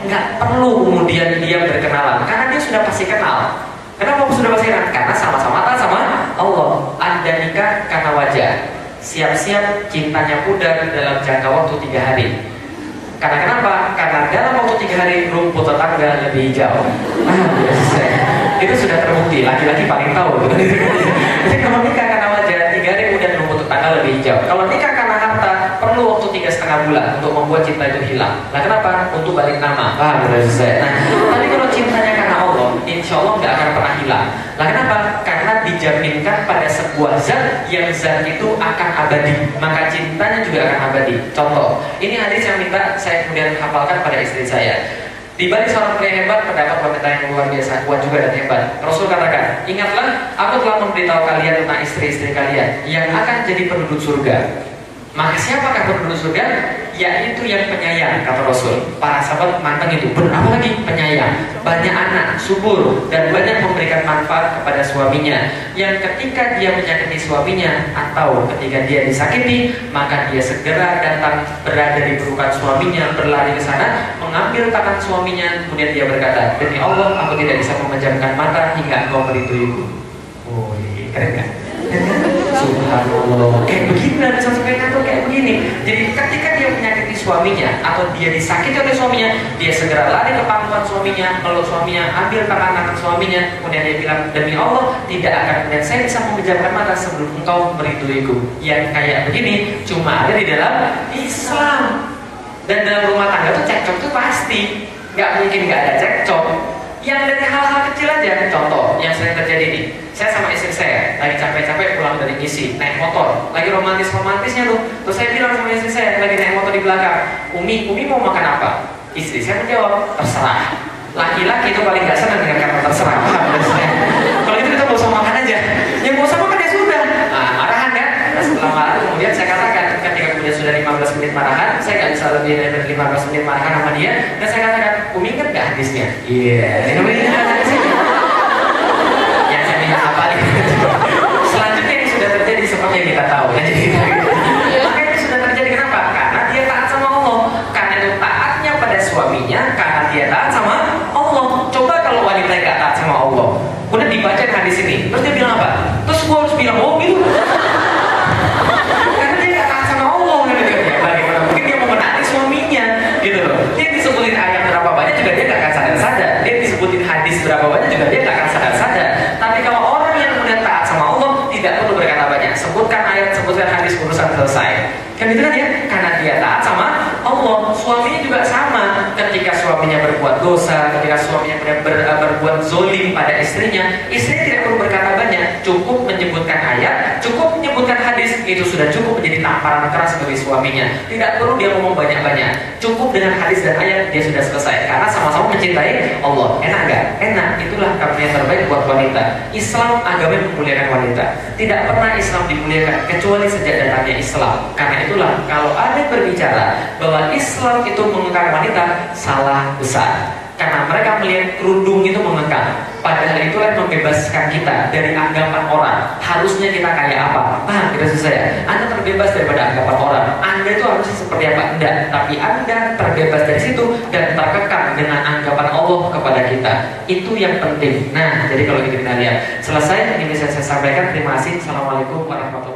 Nggak perlu kemudian dia berkenalan, karena dia sudah pasti kenal. Kenapa sudah pasti kenal? Karena sama-sama taat sama Allah. Anda nikah karena wajah, siap-siap cintanya pudar dalam jangka waktu 3 hari. Karena kenapa? Karena dalam waktu 3 hari rumput tetangga lebih hijau. Itu sudah terbukti, laki-laki paling tahu. Jadi kalau nikah karena wajah, 3 hari kemudian rumput tetangga lebih hijau. Kalau nikah karena harta, perlu waktu 3,5 bulan untuk membuat cinta itu hilang. Nah kenapa? Untuk balik nama. Paham saya? Nah, tapi kalau cintanya karena Allah, insya Allah nggak akan pernah hilang. Nah kenapa? Karena dijaminkan pada sebuah zat yang zat itu akan abadi, maka cintanya juga akan abadi. Contoh, ini hadis yang minta saya kemudian hafalkan pada istri saya. Di balik seorang pria hebat terdapat wanita yang luar biasa kuat juga dan hebat. Rasul katakan, ingatlah, aku telah memberitahu kalian tentang istri-istri kalian yang akan jadi penduduk surga. Maka siapakah penduduk surga? Yaitu yang penyayang, kata Rasul. Para sahabat manteng itu, benar apa lagi? Penyayang, banyak anak, subur, dan banyak memberikan manfaat kepada suaminya. Yang ketika dia menyakiti suaminya atau ketika dia disakiti, maka dia segera datang berada di pelukan suaminya, berlari ke sana, mengambil tangan suaminya, kemudian dia berkata, demi Allah, aku tidak bisa memejamkan mata hingga engkau merituiku. Oh, keren kan? Subhanallah. Kayak begini dan sampai kantor kayak begini. Jadi ketika dia menyakiti suaminya atau dia disakiti oleh suaminya, dia segera lari ke pangkuan suaminya, meluk suaminya, ambil tangan suaminya, kemudian dia bilang, demi Allah, tidak akan kemudian saya bisa memejamkan mata sebelum engkau merituiku. Yang kayak begini cuma ada di dalam Islam. Dan dalam rumah tangga tuh cekcok tuh pasti. Gak mungkin gak ada cekcok. Yang dari hal-hal kecil aja. Contoh yang sering terjadi nih, saya sama istri saya lagi capek-capek pulang dari ngisi, naik motor, lagi romantis-romantisnya tuh. Terus saya bilang sama istri saya, lagi naik motor di belakang, Umi mau makan apa? Istri saya menjawab, terserah. Laki-laki itu paling gak senang dengan kata terserah. Kalau itu kita gak usah makan aja. Yang gak usah makan ya sudah. Nah, marahan kan? Nah, setelah marah kemudian saya katakan, ketika kemudian sudah 15 menit marahan, saya gak bisa lebih dari 15 menit marahan sama dia. Dan saya katakan, Umi ingat gak hadisnya? Iya, ini namanya hadisnya. yang kita tahu ya. Jadi makanya itu sudah terjadi. Kenapa? Karena dia taat sama Allah. Karena itu taatnya pada suaminya karena dia taat sama Allah. Coba kalau wanita yang gak taat sama Allah, udah dibaca hadis ini, terus dia bilang apa? Terus gua harus bilang oh gitu. Karena dia gak taat sama Allah gitu ya. Bagaimana mungkin dia mau menaati suaminya gitu loh. Dia disebutin ayat berapa banyak juga dia gak akan sadar-sadar. Dia disebutin hadis berapa banyak juga dia gak akan sadar-sadar. Tapi kalau orang yang kemudian taat sama Allah, tidak perlu berkata banyak. Sebutkan ayat, sebutkan hadis, urusan selesai. Kan itu kan ya, karena dia taat sama Allah. Suaminya juga sama. Ketika suaminya berbuat dosa, ketika suaminya berbuat zolim pada istrinya tidak perlu berkata banyak. Cukup menyebutkan ayat, cukup menyebutkan hadis, itu sudah cukup menjadi tamparan keras bagi suaminya. Tidak perlu dia ngomong banyak-banyak. Cukup dengan hadis dan ayat dia sudah selesai. Karena sama-sama mencintai Allah. Enak gak? Enak. Itulah karunia terbaik buat wanita. Islam agama yang memuliakan wanita. Tidak pernah Islam dimuliakan kecuali sejak datangnya Islam. Karena itulah kalau ada yang berbicara bahwa Islam itu mengekang wanita, salah besar. Karena mereka melihat kerudung itu mengekang. Padahal itulah yang membebaskan kita dari anggapan orang. Harusnya kita kayak apa? Paham? Kita selesai. Anda terbebas daripada anggapan orang. Anda itu harusnya seperti apa? Enggak. Tapi Anda terbebas dari situ dan terkekang dengan anggapan Allah kepada kita. Itu yang penting. Nah, jadi kalau gitu kita lihat. Selesai. Ini bisa saya sampaikan. Terima kasih. Assalamualaikum warahmatullahi wabarakatuh.